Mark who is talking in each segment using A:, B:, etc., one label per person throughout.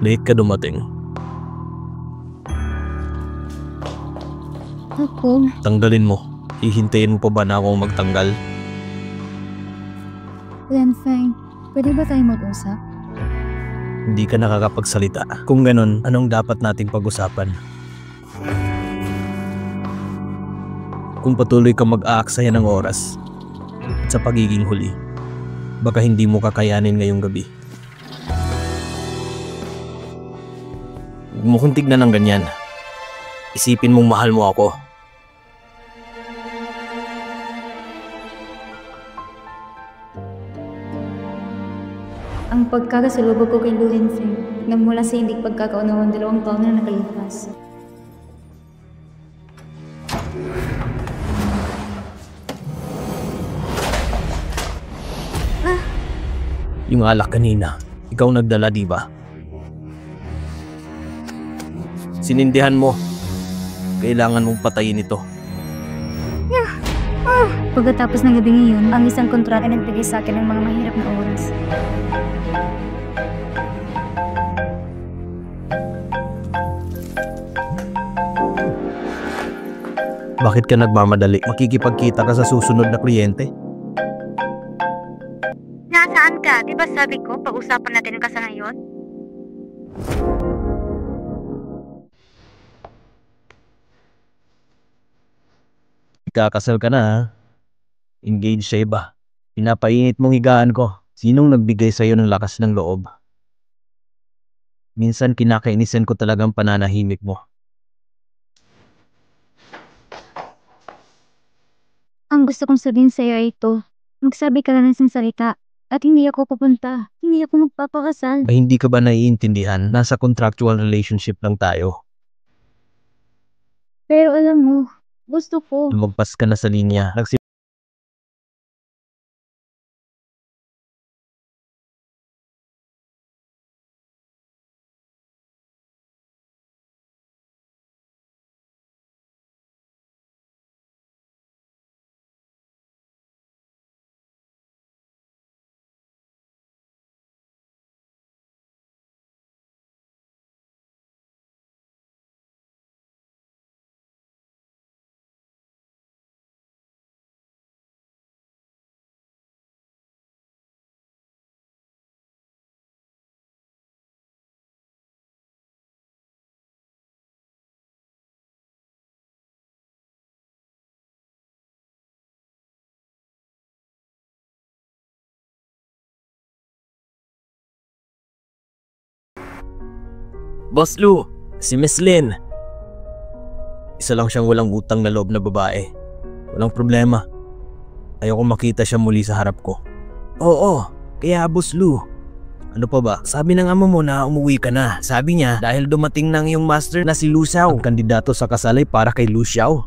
A: Late ka dumating.
B: Ako?
A: Tanggalin mo. Hihintayin mo pa ba na akong magtanggal?
B: Lenfeng, pwede ba tayo mag-usap?
A: Hindi ka nakakapagsalita. Kung ganon, anong dapat nating pag-usapan? Kung patuloy ka mag-aaksaya ng oras at sa pagiging huli, baka hindi mo kakayanin ngayong gabi. Huwag mo kong tignan ng ganyan. Isipin mong mahal mo ako.
B: Ang pagkakasalubog ko kay Lenfeng nagmula sa hindi pagkakaunawang 2 taon na nakalipas.
A: Yung alak kanina, ikaw nagdala, di ba? Sinindihan mo. Kailangan mong patayin ito.
B: Pagkatapos ng gabi ngayon, ang isang kontrata ay nagbigay sa akin ng mga mahirap na oras.
A: Bakit ka nagmamadali? Makikipagkita ka sa susunod na kliyente?
B: Nasaan ka? Diba sabi ko, pag-usapan natin ka sa ngayon?
A: Ikakasal ka na ha? Engaged sa iba. Pinapainit mong higaan ko. Sinong nagbigay sa'yo ng lakas ng loob? Minsan kinakainisan ko talagang pananahimik mo.
B: Ang gusto kong sabihin sa'yo ay ito. Magsabi ka lang ng isang salita. At hindi ako pupunta. Hindi ako magpapakasal.
A: Ay, hindi ka ba naiintindihan? Nasa contractual relationship lang tayo.
B: Pero alam mo, gusto ko.
A: Lumagpas ka na sa linya. Boss Lou, si Miss Lynn. Isa lang siyang walang utang na loob na babae. Walang problema. Ayoko makita siya muli sa harap ko. Oo, kaya Boss Lou. Ano pa ba? Sabi ng amo mo na umuwi ka na. Sabi niya dahil dumating nang yung master na si Lu Xiao. Ang kandidato sa kasal ay para kay Lu Xiao.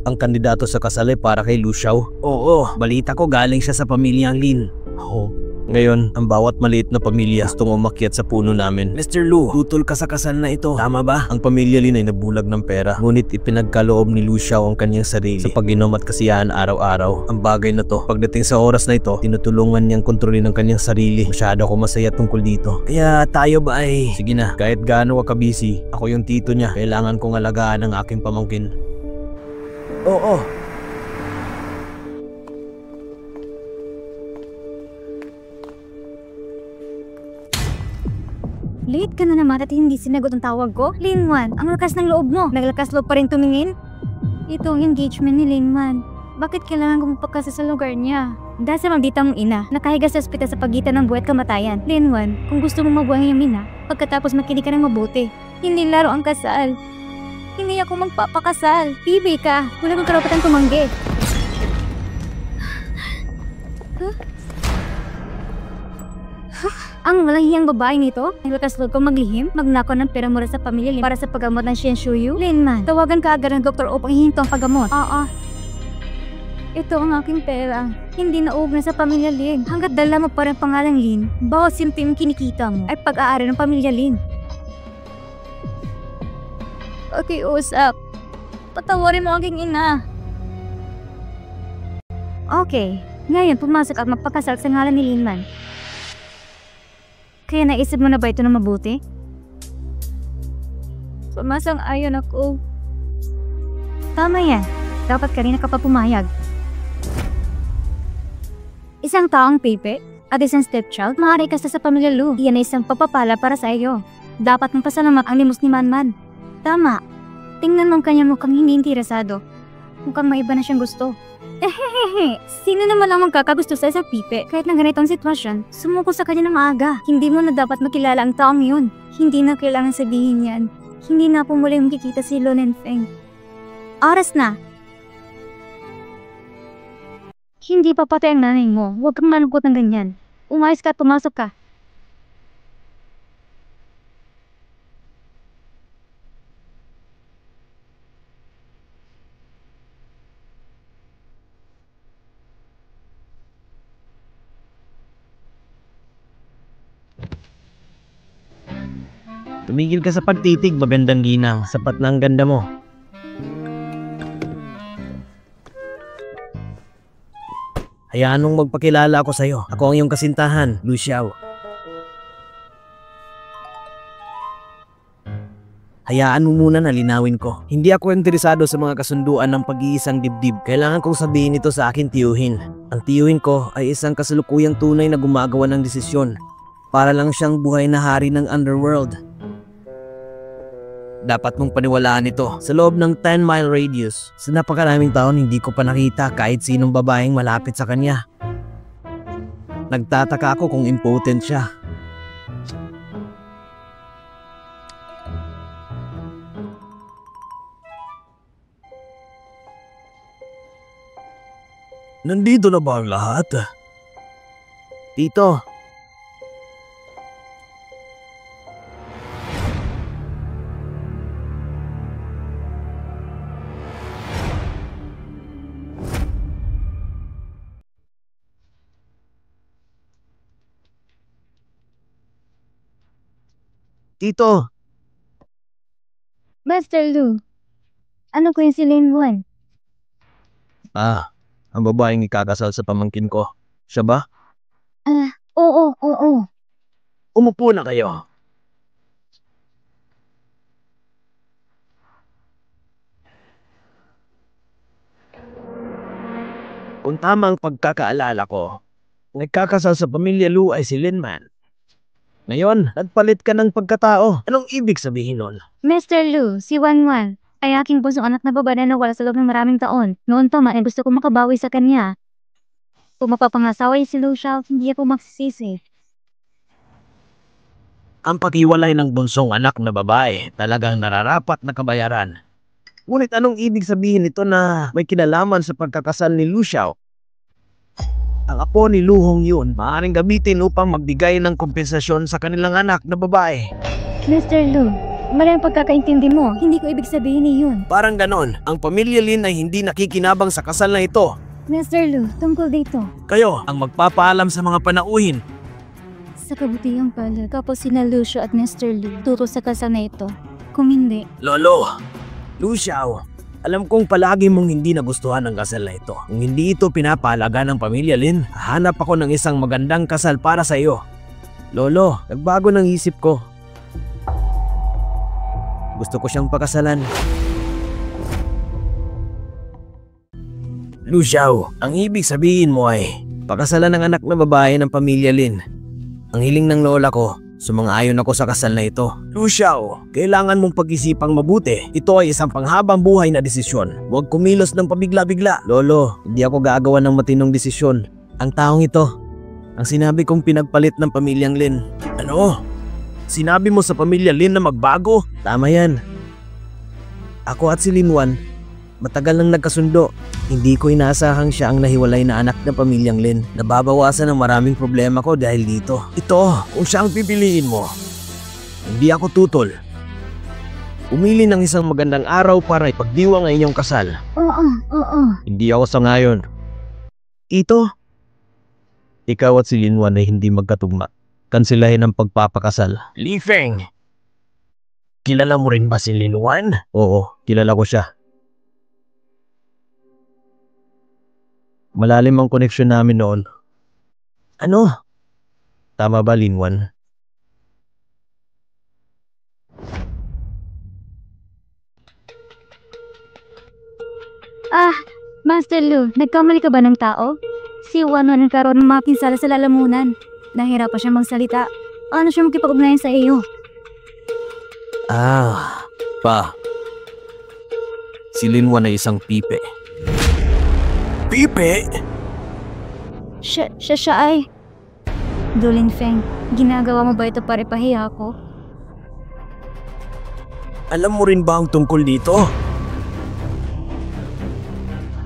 A: Ang kandidato sa kasal ay para kay Lu Xiao? Oo, balita ko galing siya sa pamilyang Lin. Oh. Ngayon, ang bawat maliit na pamilya gustong umakyat sa puno namin. Mr. Lu, tutol ka sa kasal na ito. Tama ba? Ang pamilya Lin ay nabulag ng pera. Ngunit ipinagkaloob ni Lu Xiao ang kanyang sarili sa pag-inom at kasiyahan araw-araw. Ang bagay na to, pagdating sa oras na ito, tinutulungan niyang kontrolin ang kanyang sarili. Masyado ako masaya tungkol dito. Kaya tayo ba ay... Sige na, kahit gaano ka busy, ako yung tito niya. Kailangan kong alagaan ang aking pamangkin. Oo.
B: Late ka na naman at hindi sinagot ang tawag ko? Lingwan, ang lakas ng loob mo. Naglakas loob pa rin tumingin? Ito ang engagement ni Lingwan. Bakit kailangan ko magpakasa sa lugar niya? Dahil sa maldita mong ina, nakahiga sa ospital sa pagitan ng buhay at kamatayan. Lingwan, kung gusto mong mabuhay ang ina, pagkatapos makinig ka ng mabuti. Hindi laro ang kasal. Hindi ako magpapakasal. Bibi ka. Wala kang karapatan tumanggi. Ang malahiyang babae nito, naglakas loob kong maglihim, magnakaw ng pera mula sa pamilya Lin para sa paggamot ng Shen Shuyu. Linman, tawagan ka agad ng doktor upang ihinto ang paggamot. Oo. Ito ang aking pera. Hindi nauugnay sa pamilya Lin. Hanggat dala mo pa rin pangalang Lin, bawat simpim kinikita mo ay pag-aari ng pamilya Lin. Pakiusap. Patawarin mo aking ina. Okay. Ngayon, pumasok at magpakasal sa ngalan ni Linman. Kaya naisip mo na ba ito na mabuti? Sumasang-ayon ako. Tama yan. Dapat kanina ka pa pumayag. Isang taong pipi at isang stepchild, maaari ka sa pamilya Lu. Iyan ay isang papapala para sa iyo. Dapat mong pasalamat ang limos ni Manman. Tama. Tingnan mo ang kanyang mukhang hindi interesado. Mukhang maiba na siyang gusto. Ehehehe, sino naman lang magkakagusto sa isang pipi? Kahit na ganitong sitwasyon, sumuko sa kanya ng maaga. Hindi mo na dapat makilala ang taong yun. Hindi na kailangan sabihin yan. Hindi na po muli makikita si Lon and Feng. Oras na. Hindi pa patay ang nanay mo. Huwag kang malungkot ng ganyan. Umayos ka at pumasok ka.
A: Tumigil ka sa pagtitig, magandang ginang. Sapat na ang ganda mo. Hayaan mong magpakilala ako sa'yo. Ako ang iyong kasintahan, Lu Xiao. Hayaan mo muna na linawin ko. Hindi ako interesado sa mga kasunduan ng pag-iisang dibdib. Kailangan kong sabihin ito sa akin tiyuhin. Ang tiyuhin ko ay isang kasalukuyang tunay na gumagawa ng desisyon. Para lang siyang buhay na hari ng underworld. Dapat mong paniwalaan ito. Sa loob ng 10-mile radius, sa napakaraming taon hindi ko pa nakita kahit sinong babaeng malapit sa kanya. Nagtataka ako kung impotent siya. Nandito na ba ang lahat? Tito. Tito.
B: Master Lu, ano ko yung si Lin Wan?
A: Ang babaeng ikakasal sa pamangkin ko. Siya ba?
B: Oo.
A: Umupo na kayo. Kung tama ang pagkakaalala ko, nagkakasal sa pamilya Lu ay si Lin Man. Ngayon, nagpalit ka ng pagkatao. Anong ibig sabihin nun?
B: Mr. Lu, si Wan ay aking busong anak na babae na nawala sa loob ng maraming taon. Noon pa man, gusto ko makabawi sa kanya. Kung mapapangasawa si Lu Xiao, hindi ako magsisisi.
A: Ang paghiwalay ng bunsong anak na babae talagang nararapat na kabayaran. Ngunit anong ibig sabihin nito na may kinalaman sa pagkakasal ni Lu Xiao? Ang apo ni Lu Hongyun maaaring gamitin upang magbigay ng kompensasyon sa kanilang anak na babae.
B: Mr. Lu, mali ang pagkakaintindi mo. Hindi ko ibig sabihin yun.
A: Parang ganon, ang pamilya Lin ay hindi nakikinabang sa kasal na ito.
B: Mr. Lu, tungkol dito.
A: Kayo ang magpapaalam sa mga panauhin.
B: Sa kabutihang palad, kapos sina Lucio at Mr. Lu turo sa kasal na ito. Kung hindi,
A: Lolo, Lu Xiao, alam kong palagi mong hindi nagustuhan ang kasal na ito. Kung hindi ito pinapahalaga ng pamilya Lin, hanap ako ng isang magandang kasal para sa iyo. Lolo, nagbago ng isip ko. Gusto ko siyang pakasalan. Lu Xiao, ang ibig sabihin mo ay pakasalan ng anak na babae ng pamilya Lin. Ang hiling ng lola ko, sumang-ayon ako sa kasal na ito. Lu Xiao, kailangan mong pag-isipang mabuti. Ito ay isang panghabang buhay na desisyon. Huwag kumilos ng pabigla-bigla. Lolo, hindi ako gagawa ng matinong desisyon. Ang taong ito, ang sinabi kong pinagpalit ng pamilyang Lin. Ano? Sinabi mo sa pamilya Lin na magbago? Tama yan. Ako at si Lin Wan, matagal nang nagkasundo. Hindi ko inaasahang siya ang nahiwalay na anak ng pamilyang Lin. Nababawasan ng maraming problema ko dahil dito. Ito, kung siya ang pipiliin mo, hindi ako tutol. Umili ng isang magandang araw para ipagdiwang ang inyong kasal.
B: Oo.
A: Hindi ako sangayon. Ito, ikaw at si Lin Wan ay hindi magkatugma. Kansilahin ang pagpapakasal. Li Feng, kilala mo rin ba si Lin Wan? Oo, kilala ko siya. Malalim ang koneksyon namin noon. Ano? Tama ba, Lin Wan?
B: Master Lu, nagkamali ka ba ng tao? Si Wanwan nagkaroon ng mga pinsala sa lalamunan. Nahirapan siya magsalita. Ano siya makipag-ugnayan sa iyo?
A: Si Linwan ay isang pipe. Pipe?
B: Siya ay... Dulin Feng, ginagawa mo ba ito para ipahiya ako?
A: Alam mo rin ba ang tungkol dito?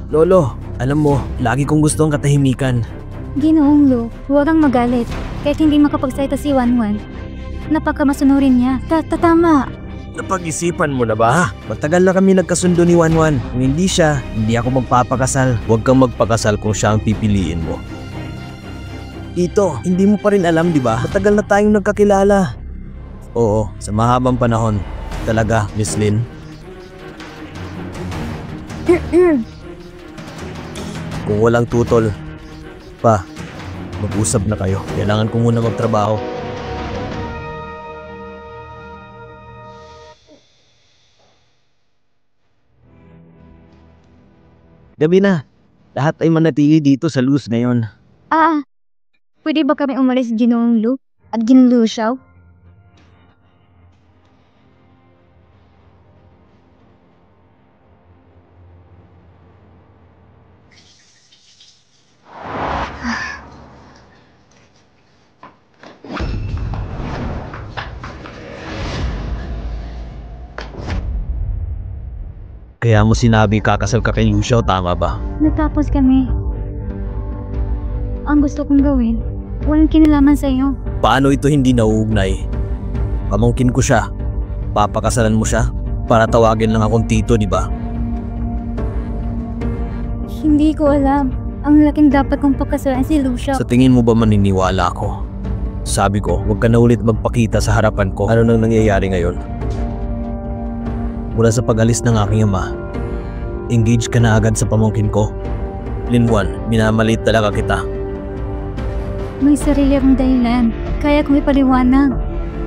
A: Lolo, alam mo, lagi kong gusto ang katahimikan.
B: Ginoong Lu, huwag kang magalit. Kahit hindi makapagsalita si Wanwan, napakamasunurin niya. Tama.
A: Napag-isipan mo na ba? Matagal na kami nagkasundo ni Wanwan. Kung hindi siya, hindi ako magpapakasal. Huwag kang magpakasal kung siya ang pipiliin mo. Tito, hindi mo pa rin alam, di ba? Matagal na tayong nagkakilala. Oo, sa mahabang panahon. Talaga, Miss Lin. Kung walang tutol, mag-usap na kayo. Kailangan ko muna magtrabaho. Gabi na. Lahat ay manatili dito sa Luz ngayon.
B: Pwede ba kami umalis, Ginoong Lu? At Ginlu Xiao?
A: Kaya mo sinabi kakasal ka kay Liu Xiao, tama ba?
B: Natapos kami. Ang gusto kong gawin, walang kinalaman sa iyo.
A: Paano ito hindi nauugnay? Pamangkin ko siya. Papakasalan mo siya? Para tawagin lang akong tito, di ba?
B: Hindi ko alam. Ang laking dapat kong pagkasalan si Liu Xiao.
A: Sa tingin mo ba maniniwala ako? Sabi ko, huwag ka na ulit magpakita sa harapan ko. Ano nang nangyayari ngayon? Mula sa pag-alis ng aking ama, engage ka na agad sa pamangkin ko. Linwan, minamaliit talaga kita.
B: May sarili akong dahilan. Kaya kong ipaliwanag.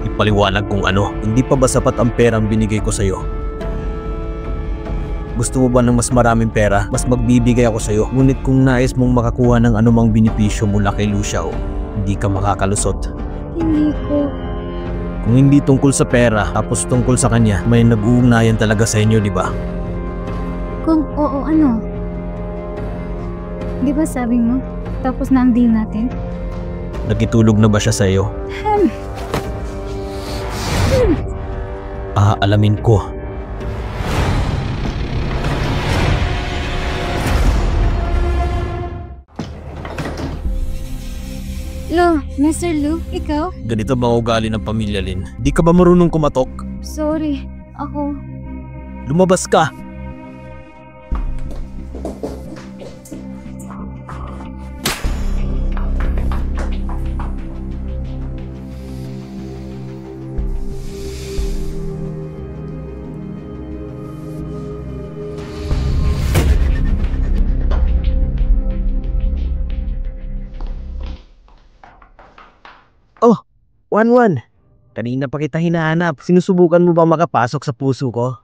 A: Ipaliwanag kung ano? Hindi pa ba sapat ang perang binigay ko sa'yo? Gusto mo ba ng mas maraming pera? Mas magbibigay ako sa'yo. Ngunit kung nais mong makakuha ng anumang benepisyo mula kay Liu Xiao, hindi ka makakalusot.
B: Hindi ko.
A: Kung hindi tungkol sa pera, tapos tungkol sa kanya, may nag-uugnayan talaga sa inyo, di ba?
B: Kung oo, ano? Di ba sabi mo, tapos na ang deal natin?
A: Nagitulog na ba siya sa iyo? Alamin ko.
B: Lu, Mr. Lu, ikaw?
A: Ganito ba ang ugali ng pamilya Lin? Di ka ba marunong kumatok?
B: Sorry, ako.
A: Lumabas ka! Wanwan, kanina pa kita hinahanap. Sinusubukan mo bang makapasok sa puso ko?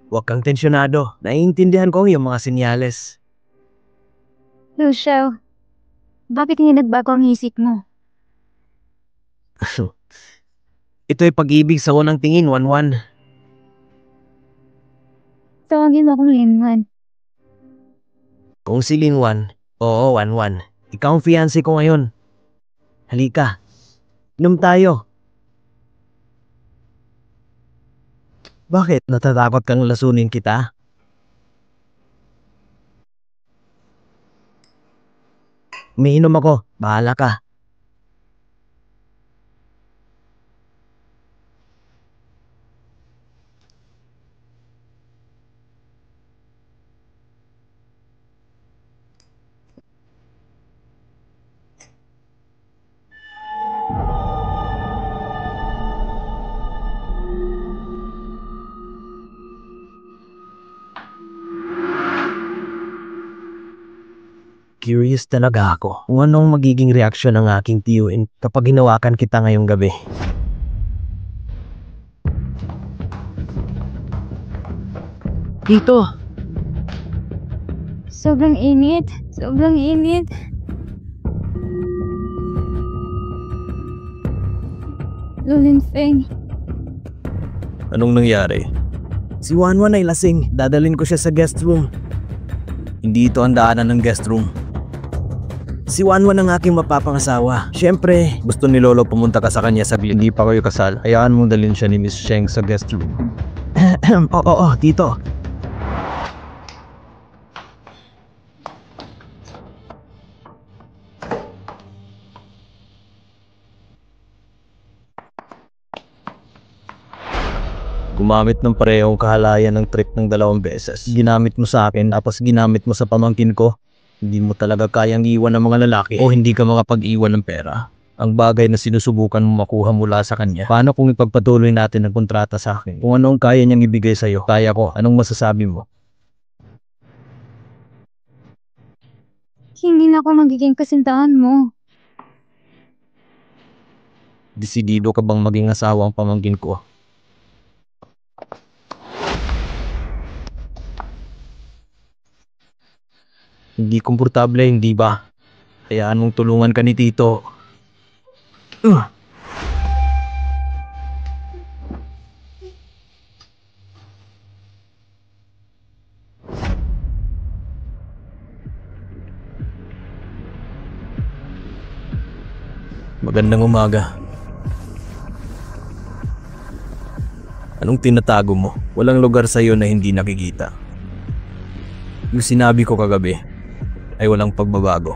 A: Huwag kang tensyonado. Naiintindihan ko ang iyong mga senyales.
B: Liu Xiao, bakit hindi nagbago ang isip mo?
A: Ito ay pag-ibig sa unang tingin, Wanwan.
B: Tawagin mo akong Linwan.
A: Kung si Linwan, oo, Wanwan. Ikaw ang fiancé ko ngayon. Halika. Inom tayo. Bakit? Natatakot kang lasunin kita? Umiinom ako. Bahala ka. Curious talaga ako kung anong magiging reaksyon ng aking tiyuin kapag hinawakan kita ngayong gabi. Tito!
B: Sobrang init. Sobrang init. Lulinfeng.
A: Anong nangyari? Si Wanwan ay lasing. Dadalhin ko siya sa guest room. Hindi ito ang daanan ng guest room. Si Wanwan ang aking mapapangasawa. Siyempre, gusto ni Lolo pumunta ka sa kanya, sabi hindi pa kayo kasal. Hayaan mong dalhin siya ni Miss Sheng sa guest room. Oo, tito. Gumamit ng parehong kahalayan ng trick ng 2 beses. Ginamit mo sa akin, tapos ginamit mo sa pamangkin ko. Hindi mo talaga kayang iwan ng mga lalaki o hindi ka makapag-iwan ng pera. Ang bagay na sinusubukan mo makuha mula sa kanya. Paano kung ipagpatuloy natin ang kontrata sa akin? Kung ano ang kaya niyang ibigay sa'yo, kaya ko. Anong masasabi mo?
B: Hindi na ako magiging kasintahan mo.
A: Desidido ka bang maging asawa ang pamangkin ko? Hindi komportable, hindi ba? Hayaan mong tulungan ka ni Tito. Magandang umaga. Anong tinatago mo? Walang lugar sa'yo na hindi nakikita. Yung sinabi ko kagabi ay walang pagbabago.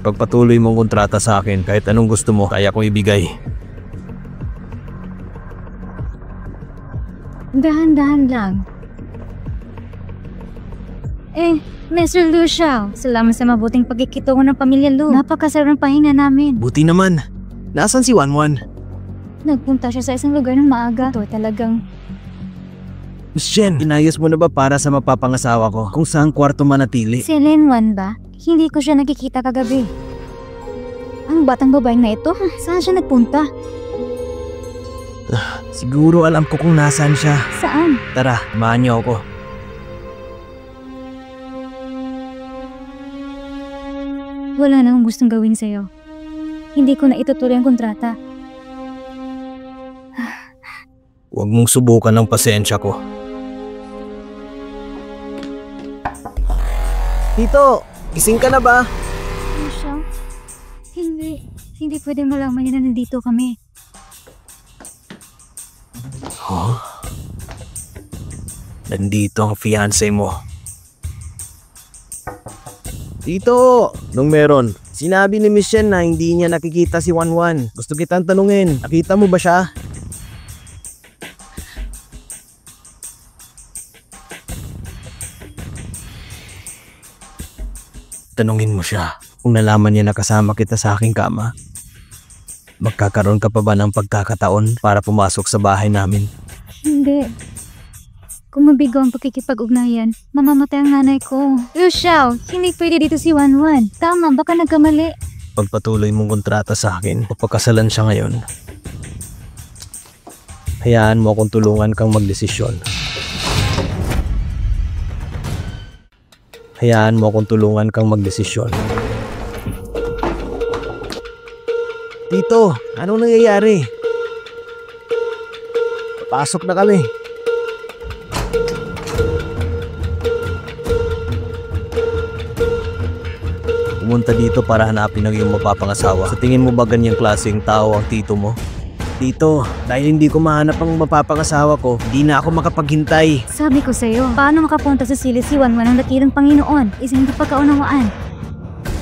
A: Pagpatuloy mong kontrata sa akin, kahit anong gusto mo, kaya kong ibigay.
B: Dahan-dahan lang. Mr. Lu Xiao, salamat sa mabuting pagkikitungo ng pamilya Lu. Napakasarap ng pahinga namin.
A: Buti naman. Nasaan si Wanwan?
B: Nagpunta siya sa isang lugar ng maaga. Ito talagang...
A: Miss Jen, inayos mo na ba para sa mapapangasawa ko kung saan kwarto manatili?
B: Si Linwan ba? Hindi ko siya nakikita kagabi. Ang batang babaeng na ito, saan siya nagpunta?
A: Siguro alam ko kung nasaan siya.
B: Saan?
A: Tara, samahan niyo ako.
B: Wala na akong gustong gawin sa'yo. Hindi ko na itutuloy ang kontrata.
A: Huwag mong subukan ang pasensya ko. Tito, gising ka na ba?
B: Ano siya? Hindi pwede malaman niya na nandito kami.
A: Huh? Nandito ang fiancé mo. Tito, nung meron? Sinabi ni Miss Chen na hindi niya nakikita si Wanwan. Gusto kitang tanungin, nakita mo ba siya? Tanungin mo siya kung nalaman niya na kasama kita sa aking kama. Magkakaroon ka pa ba ng pagkakataon para pumasok sa bahay namin?
B: Hindi. Kung mabigo ang pagkikipag-ugnayan, mamamatay ang nanay ko. Lu Xiao, hindi pwede dito si Wanwan. Tama, baka nagkamali.
A: Pagpatuloy mong kontrata sa akin, papakasalan siya ngayon. Hayaan mo akong tulungan kang magdesisyon. Hayaan mo akong tulungan kang magdesisyon. Tito, anong nangyayari? Pasok na kami. Pumunta dito para hanapin ang iyong mapapangasawa. Sa tingin mo ba ganyang klaseng tao ang tito mo? Tito, dahil hindi ko mahanap ang mapapangasawa ko, di na ako makapaghintay.
B: Sabi ko sa'yo, paano makapunta sa sili si Wanwan ang dakilang Panginoon? Isang hindi pagkaunawaan.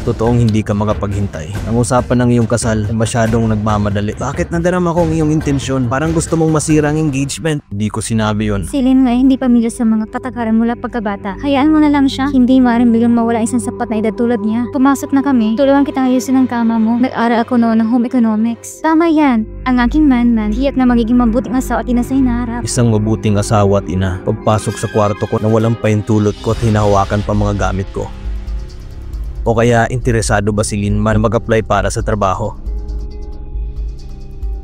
A: Totoong hindi ka makapaghintay. Ang usapan ng iyong kasal ay masyadong nagmamadali. Bakit nadarama ko ang iyong intensyon? Parang gusto mong masira ang engagement. Hindi ko sinabi yon.
B: Si Lin nga hindi pamilya sa mga patakaran mula pagkabata. Hayaan mo na lang siya. Hindi maaaring biglang mawala isang sapat na edad tulad niya. Pumasok na kami. Tulungan kitang ayusin ang kama mo. Nag-aral ako noon ng home economics. Tama yan. Ang aking man-man, hiyak na magiging mabuting asawa at ina sa hinaharap.
A: Isang mabuting asawa at ina. Pagpasok sa kwarto ko na walang pahintulot ko at hinahawakan pa mga gamit ko. O kaya interesado ba si Linman mag-apply para sa trabaho?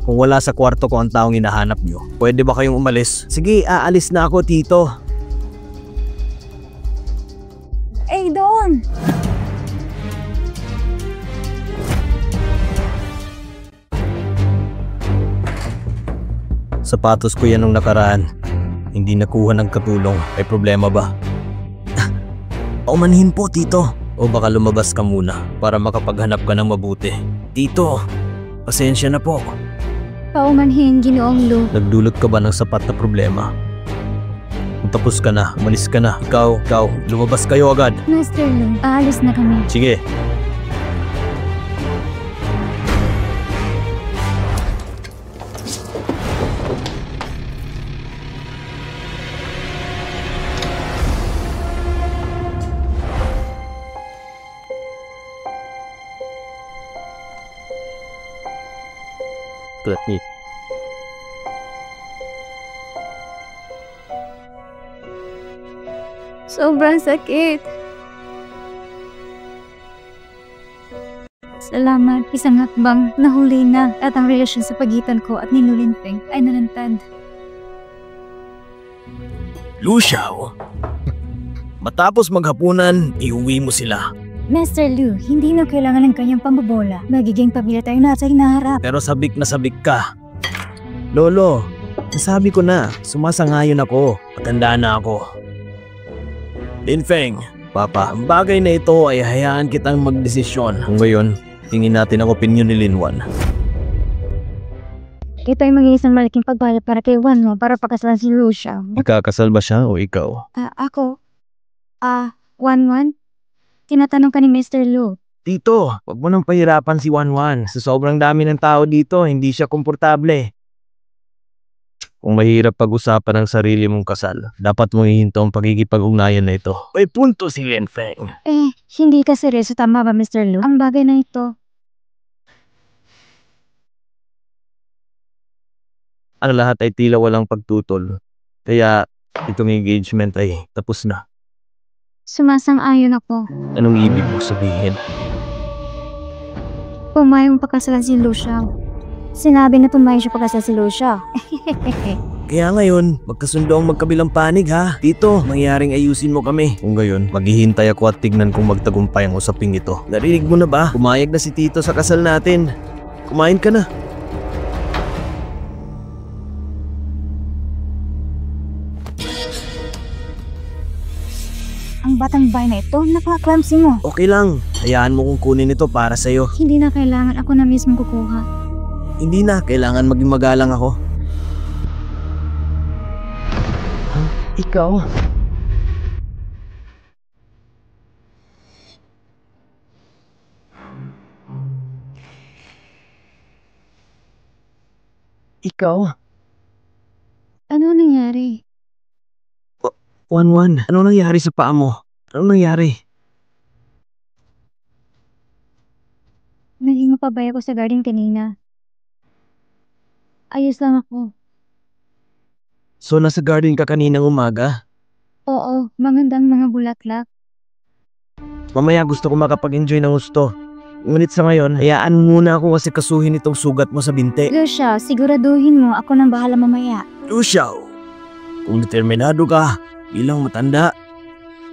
A: Kung wala sa kwarto ko ang taong hinahanap nyo, pwede ba kayong umalis? Sige, aalis na ako, Tito.
B: Eh, doon!
A: Sapatos ko yan nung nakaraan. Hindi nakuha ng katulong. May problema ba? Paumanhin po, Tito. O baka lumabas ka muna para makapaghanap ka ng mabuti. Tito, pasensya na po.
B: Paumanhin, Ginoong Lu.
A: Nagdulot ka ba ng sapat na problema? Kung tapos ka na, umalis ka na. Ikaw, lumabas kayo agad.
B: Master Lu, aalis na kami.
A: Sige.
B: Sobrang sakit. Salamat, isang hakbang nahuli na at ang relasyon sa pagitan ko at ni Lu Linfeng ay nalantad.
A: Lu Xiao, matapos maghapunan, iuwi mo sila.
B: Master Lu, hindi na kailangan ng kanyang pambobola. Magiging pamilya tayo na sa hinaharap.
A: Pero sabik ka. Lolo, nasabi ko na, sumasangayon ako. Matanda na ako. Linfeng, Papa, ang bagay na ito ay hayaan kitang magdesisyon. Kung ngayon, tingin natin ang opinyon ni Linwan.
B: Ito ay maging isang malaking pagbalot para kay Wanwan para pakasalan si Lu Xiao.
A: Magkakasal ba siya o ikaw?
B: Ako? Wanwan? Tinatanong ka ni Mr. Lu.
A: Tito, wag mo nang pahirapan si Wanwan. Sa sobrang dami ng tao dito, hindi siya komportable. Kung mahirap pag-usapan ang sarili mong kasal, dapat mong ihinto ang pagkikipag-ugnayan na ito. May punto si Linfeng.
B: Hindi ka seryoso, tama ba Mr. Lu? Ang bagay na ito.
A: Ang lahat ay tila walang pagtutol. Kaya itong engagement ay tapos na.
B: Sumasang-ayon ako.
A: Anong ibig mo sabihin?
B: Pumayag pagkasalan si Lu Xiao. Sinabi na pumayag siya pagkasalan si Lu Xiao.
A: Kaya ngayon, magkasundo ang magkabilang panig ha. Tito, mangyaring ayusin mo kami. Kung gayon, maghihintay ako at tignan kung magtagumpay ang usaping ito. Narinig mo na ba? Pumayag na si Tito sa kasal natin. Kumain ka na.
B: Ang batang bay na ito, napaka-clumsy mo.
A: Okay lang. Hayaan mo kung kunin ito para sa'yo.
B: Hindi na kailangan, ako na mismo kukuha.
A: Hindi na, kailangan maging magalang ako. Ikaw? Ikaw?
B: Ano nangyari?
A: Wanwan, ano nangyari sa paa mo? Ano nangyari?
B: Naging mapabay ako sa garden kanina. Ayos lang ako.
A: So nasa garden ka kaninang umaga?
B: Oo, magandang mga bulaklak.
A: Mamaya gusto ko makapag-enjoy ng gusto. Ngunit sa ngayon, hayaan mo muna ako kasi kasuhin itong sugat mo sa binti.
B: Lu Xiao, siguraduhin mo ako nang bahala mamaya.
A: Lu Xiao, kung determinado ka bilang matanda,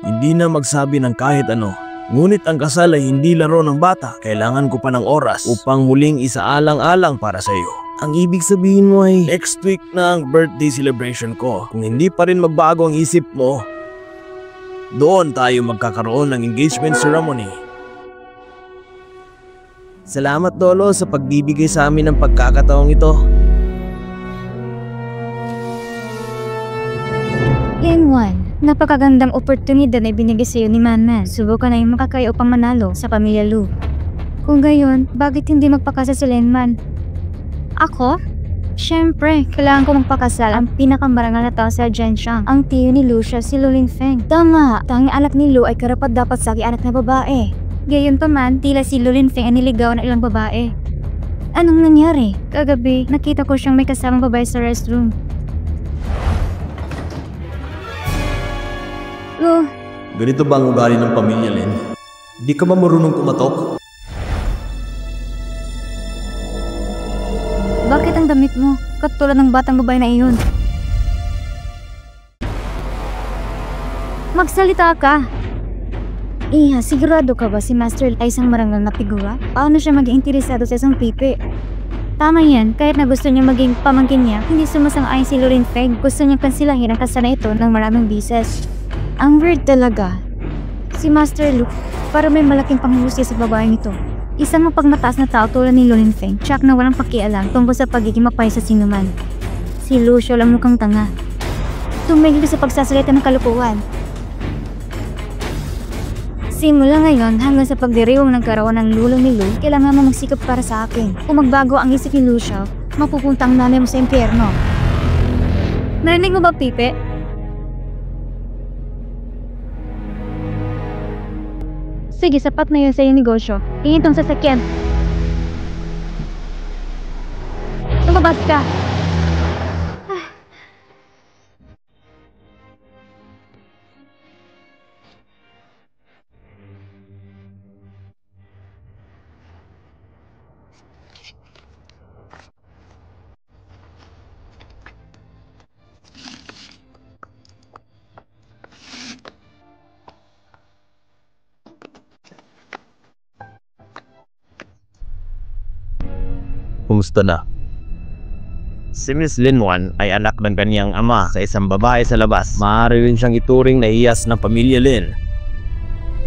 A: hindi na magsabi ng kahit ano. Ngunit ang kasal ay hindi laro ng bata. Kailangan ko pa ng oras upang muling isaalang-alang para sa iyo. Ang ibig sabihin mo ay next week na ang birthday celebration ko. Kung hindi pa rin magbago ang isip mo, doon tayo magkakaroon ng engagement ceremony. Salamat Lolo sa pagbibigay sa amin ng pagkakataong ito.
B: Linwan, napakagandang oportunidad na ibinigay sa iyo ni Manman. Subukan na yung makakaya upang manalo sa pamilya Lu. Kung gayon, bakit hindi magpakasal si Linman? Ako? Siyempre, kailangan ko magpakasal ang pinakamarangal na tao sa Zhenxiang, ang tiyo ni Lu Xiao, si Lu Linfeng. Tama, tanging anak ni Lu ay karapat-dapat sa anak na babae. Gayon pa man, tila si Lu Linfeng ay niligaw ng ilang babae. Anong nangyari? Kagabi, nakita ko siyang may kasamang babae sa restroom. Lu,
A: Ganito ba ang ugali ng pamilya, Lin? Di ka ba marunong kumatok?
B: bakit ang mo. Katulad ng batang babae na iyon. Magsalita ka! Iha, sigurado ka ba si Master ay isang marangal na figura? Paano siya maging interesado sa isang pipi? Tama yan, kahit na gusto niya maging pamangkin niya, hindi sumasang-ayon si Lulin Feng. Gusto niyang kansilahin ang kasana ito ng maraming bises. Ang weird talaga. Si Master Lu, para may malaking panghusga sa babaeng ito. Isang mapagmataas na tao tulad ni Lulin Feng, tsak na walang pakialam tungkol sa pagiging mapay sa sinuman. Si Lu siya lang mukhang tanga. Tumigil sa pagsasalita ng kalukuhan. Simula ngayon hanggang sa pagdiriwang ng karawan ng lulong ni Lu, kailangan mo magsikap para sa akin. Kung magbago ang isip ni Lu Xiao, mapupunta ang nanay mo sa impyerno. Narinig mo ba, Pipe? Sige, sapat na yun sa iyong negosyo. Tingin tong sasakyan. Tumabas ka!
A: Kumusta na? Si Miss Lin Wan ay anak ng kaniyang ama sa isang babae sa labas. Maaari rin siyang ituring na iyas ng pamilya Lin.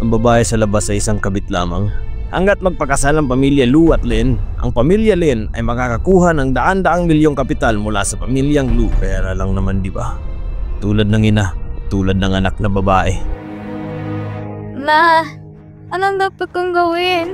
A: Ang babae sa labas ay isang kabit lamang. Hanggat magpakasal ang pamilya Lu at Lin, ang pamilya Lin ay makakakuha ng daan-daang milyong kapital mula sa pamilyang Lu. Pera lang naman, di ba? Tulad ng ina, tulad ng anak na babae.
B: Ma, anong dapat kong gawin?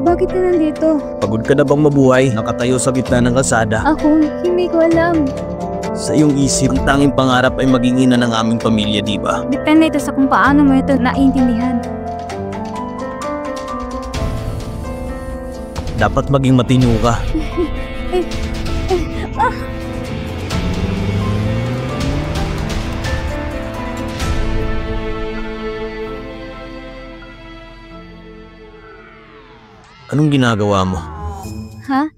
B: Bakit ka nandito?
A: Pagod ka na bang mabuhay? Nakatayo sa gitna ng kalsada.
B: Ako, hindi ko alam.
A: Sa iyong isip, ang tanging pangarap ay maging ina ng aming pamilya, di ba?
B: Depende ito sa kung paano mo ito naiintindihan.
A: Dapat maging matino ka. Anong ginagawa mo?
B: Ha?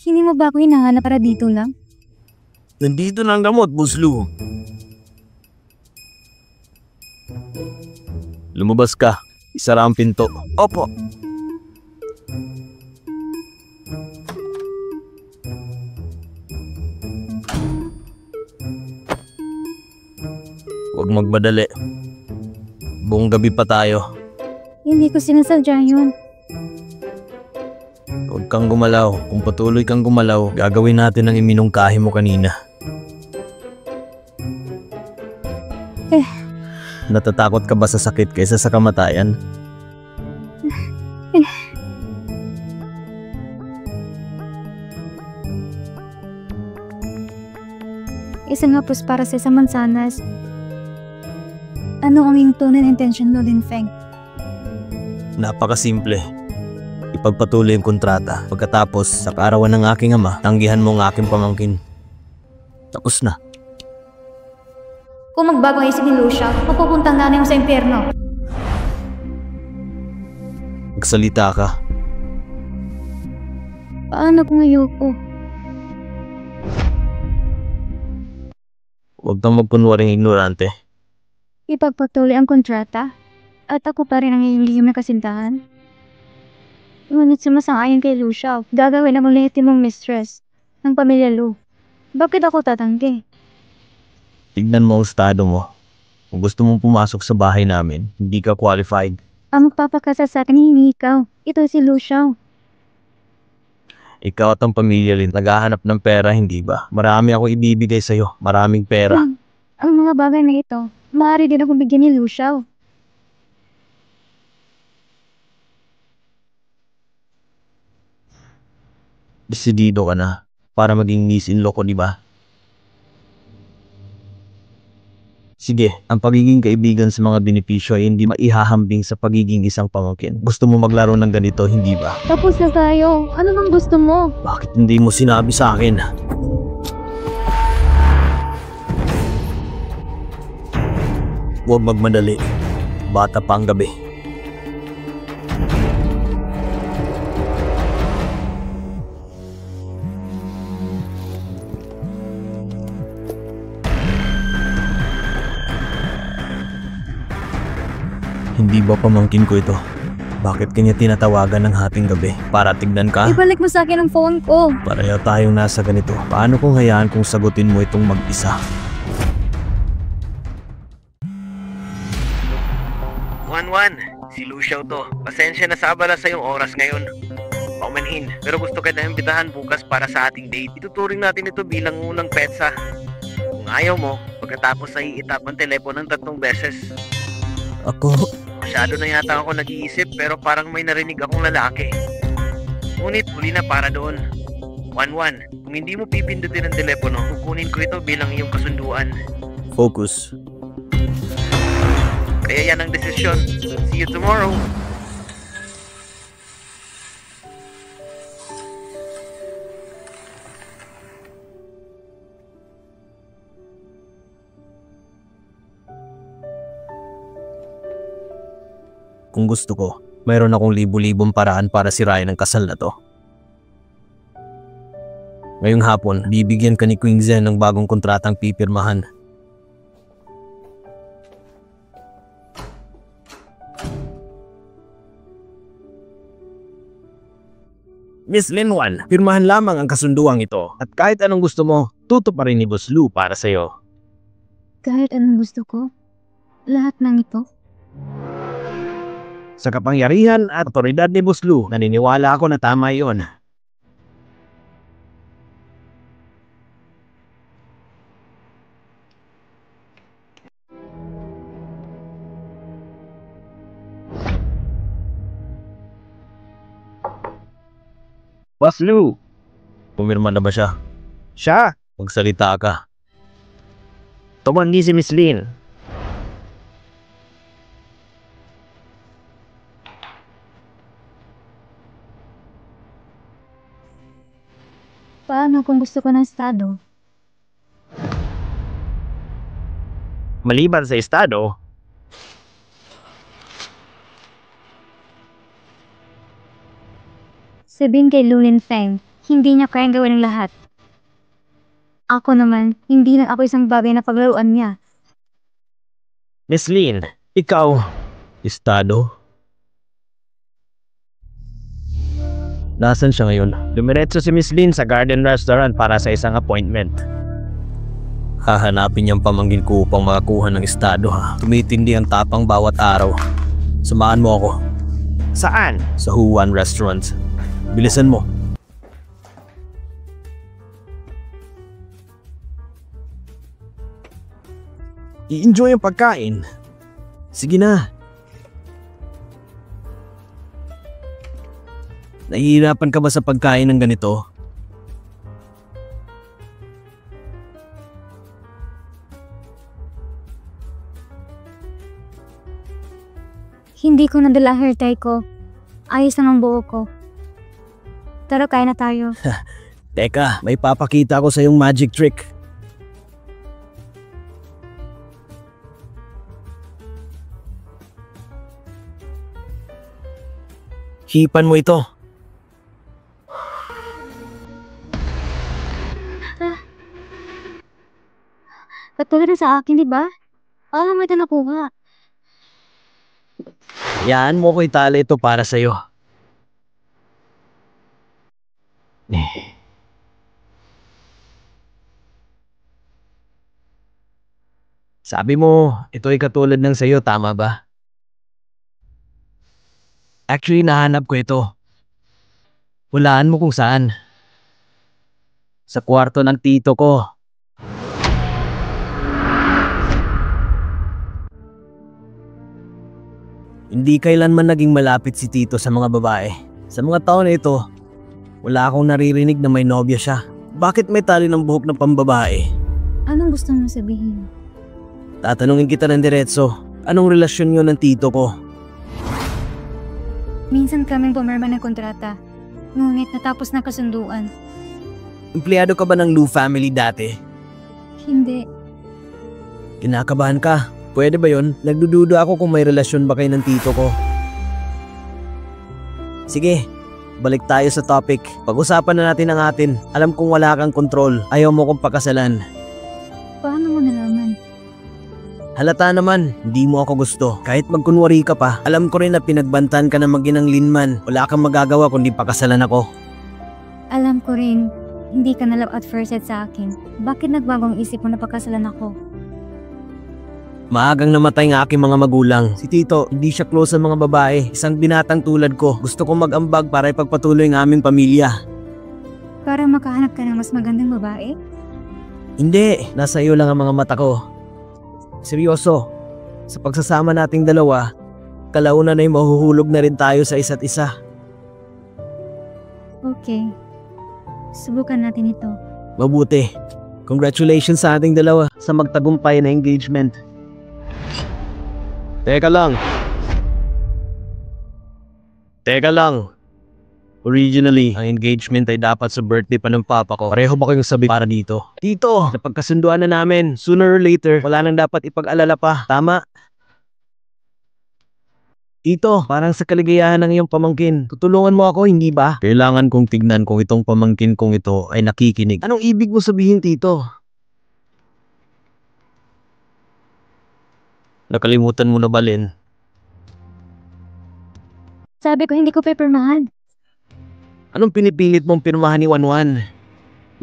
B: Hindi mo ba ako hinahanap para dito lang?
A: Nandito na ang gamot, Buslu. Lumabas ka. Isara ang pinto. Opo. Huwag magmadali. Buong gabi pa tayo.
B: Hindi ko sinasadya yun.
A: Huwag kang gumalaw. Kung patuloy kang gumalaw, gagawin natin ang iminungkahi mo kanina. Natatakot ka ba sa sakit kaysa sa kamatayan?
B: Isang hapos para sa isang mansanas. Ano ang iyong tunay na intensyon, Lulin Feng?
A: Napakasimple. Ipagpatuloy ang kontrata. Pagkatapos, sa kaarawan ng aking ama, tanggihan mo ang aking pamangkin. Tapos na.
B: Kung magbago ang isip ni Lu Xiao, mapupunta ang nanay mo sa impyerno.
A: Magsalita ka.
B: Paano kung ayoko?
A: Huwag kang magkunwaring ignorante.
B: Ipagpatuloy ang kontrata? At ako pa rin ang iyong na kasintahan? Ngunit sumasang-ayon kay Lu Xiao, gagawin ang lehitimong mistress ng pamilya Lu. Bakit ako tatanggi?
A: Tignan mo ang estado mo. Kung gusto mong pumasok sa bahay namin, hindi ka qualified.
B: Ang magpapakasal sa akin hindi ikaw. Ito si Lu Xiao.
A: Ikaw at ang pamilya rin naghahanap ng pera, hindi ba? Marami ako ibibigay sa'yo. Maraming pera.
B: Ang mga bagay na ito, maaari din akong bigyan ni Lu Xiao.
A: Desidido ka na para maging niece-in-law ko, di ba? Sige, ang pagiging kaibigan sa mga benepisyo ay hindi maihahambing sa pagiging isang pamangkin. Gusto mo maglaro ng ganito, hindi ba?
B: Tapos na tayo. Ano bang gusto mo?
A: Bakit hindi mo sinabi sa akin? Huwag magmadali. Bata pa ang gabi. Hindi ba pamangkin ko ito? Bakit kanya tinatawagan ng hating gabi? Para tignan ka?
B: Ibalik mo sa akin ang phone ko.
A: Pareho tayong nasa ganito. Paano kung hayaan kung sagutin mo itong mag-isa?
C: Juan, si Lucio to. Pasensya na sa abala sa yung oras ngayon. Paumanhin, pero gusto kita imbitahan bukas para sa ating date. Ituturing natin ito bilang unang petsa. Kung ayaw mo, pagkatapos ay itap ang telepono ng 3 beses.
A: Ako?
C: Masyado na yata ako nag-iisip pero parang may narinig akong lalaki. Ngunit huli na para doon. Juan, kung hindi mo pipindutin ang telepono, kukunin ko ito bilang iyong kasunduan.
A: Focus.
C: Kaya yan ang desisyon. See you tomorrow.
A: Kung gusto ko, mayroon akong libu-libong paraan para sirain ang kasal na to. Ngayong hapon, bibigyan ka ni Queen Zen ng bagong kontratang pipirmahan. Miss Linwan, pirmahan lamang ang kasunduang ito. At kahit anong gusto mo, tutuparin ni Boss Lou para sa'yo.
B: Kahit anong gusto ko? Lahat ng ito?
A: Sa kapangyarihan at otoridad ni Boss Lou, naniniwala ako na tama iyon. Boss Lou! Pumirma na ba siya? Siya! Magsalita ka. Tumandi si Miss Lin.
B: Paano kung gusto ko ng estado?
A: Maliban sa estado,
B: Sabihin kay Lulin Feng, hindi niya kayang gawin ang lahat. Ako naman, hindi lang ako isang bagay na paglaruan niya.
A: Miss Lin, ikaw, estado? Nasaan siya ngayon? Dumiretso si Miss Lin sa Garden Restaurant para sa isang appointment. Hahanapin niyang pamangkin ko upang makakuha ng estado ha. Tumitindi ang tapang bawat araw. Samahan mo ako. Saan? Sa Huan Restaurant. Bilisan mo. I-enjoy ang pagkain. Sige na. Nahihirapan ka ba sa pagkain ng ganito?
B: Hindi ko nadala hair tie ko. Ayos lang ang buo ko. Tara, kain na tayo.
A: Teka, may papakita ko sa yung magic trick. Hipan mo ito.
B: Katulad na sa akin, di ba? Alam mo ito nakuha.
A: Yan mo ko itali ito para sa'yo. Sabi mo, ito ay katulad ng sa'yo, tama ba? Actually, nahanap ko ito. Hulaan mo kung saan. Sa kwarto ng tito ko. Hindi kailanman naging malapit si tito sa mga babae. Sa mga taon na ito, wala akong naririnig na may nobya siya. Bakit may tali ng buhok ng pambabae?
B: Anong gusto mo sabihin?
A: Tatanungin kita ng diretso. Anong relasyon yun ng tito ko?
B: Minsan kaming pumirma ng kontrata. Ngunit natapos na kasunduan.
A: Empleyado ka ba ng Lu family dati?
B: Hindi.
A: Kinakabahan ka. Pwede ba yun? Nagdududa ako kung may relasyon ba kayo ng tito ko. Sige, balik tayo sa topic. Pag-usapan na natin ang atin. Alam kong wala kang kontrol. Ayaw mo kong pakasalan.
B: Paano mo nalaman?
A: Halata naman, hindi mo ako gusto. Kahit magkunwari ka pa, alam ko rin na pinagbantan ka ng maginang Linman. Wala kang magagawa kundi pakasalan ako.
B: Alam ko rin, hindi ka na love at first sight sa akin. Bakit nagbagong isip mo na pagkasalan ako?
A: Maagang namatay ng aking mga magulang. Si Tito, hindi siya close sa mga babae. Isang binatang tulad ko. Gusto kong mag-ambag para ipagpatuloy ang aming pamilya.
B: Para makahanap ka ng mas magandang babae?
A: Hindi, nasa iyo lang ang mga mata ko. Seryoso, sa pagsasama nating dalawa, kalaunan ay mahuhulog na rin tayo sa isa't isa.
B: Okay. Subukan natin ito.
A: Mabuti. Congratulations sa ating dalawa sa magtagumpay na engagement. Teka lang. Originally, ang engagement ay dapat sa birthday pa ng papa ko. Pareho ba kayong sabi para dito? Tito, napagkasunduan na namin. Sooner or later, wala nang dapat ipag-alala pa. Tama? Tito, parang sa kaligayahan ng iyong pamangkin. Tutulungan mo ako, hindi ba? Kailangan kong tignan kung itong pamangkin kong ito ay nakikinig. Anong ibig mo sabihin, Tito? Nakalimutan mo na ba, Lynn?
B: Sabi ko hindi ko pipirmahan.
A: Anong pinipilit mong pirmahan ni Wanwan?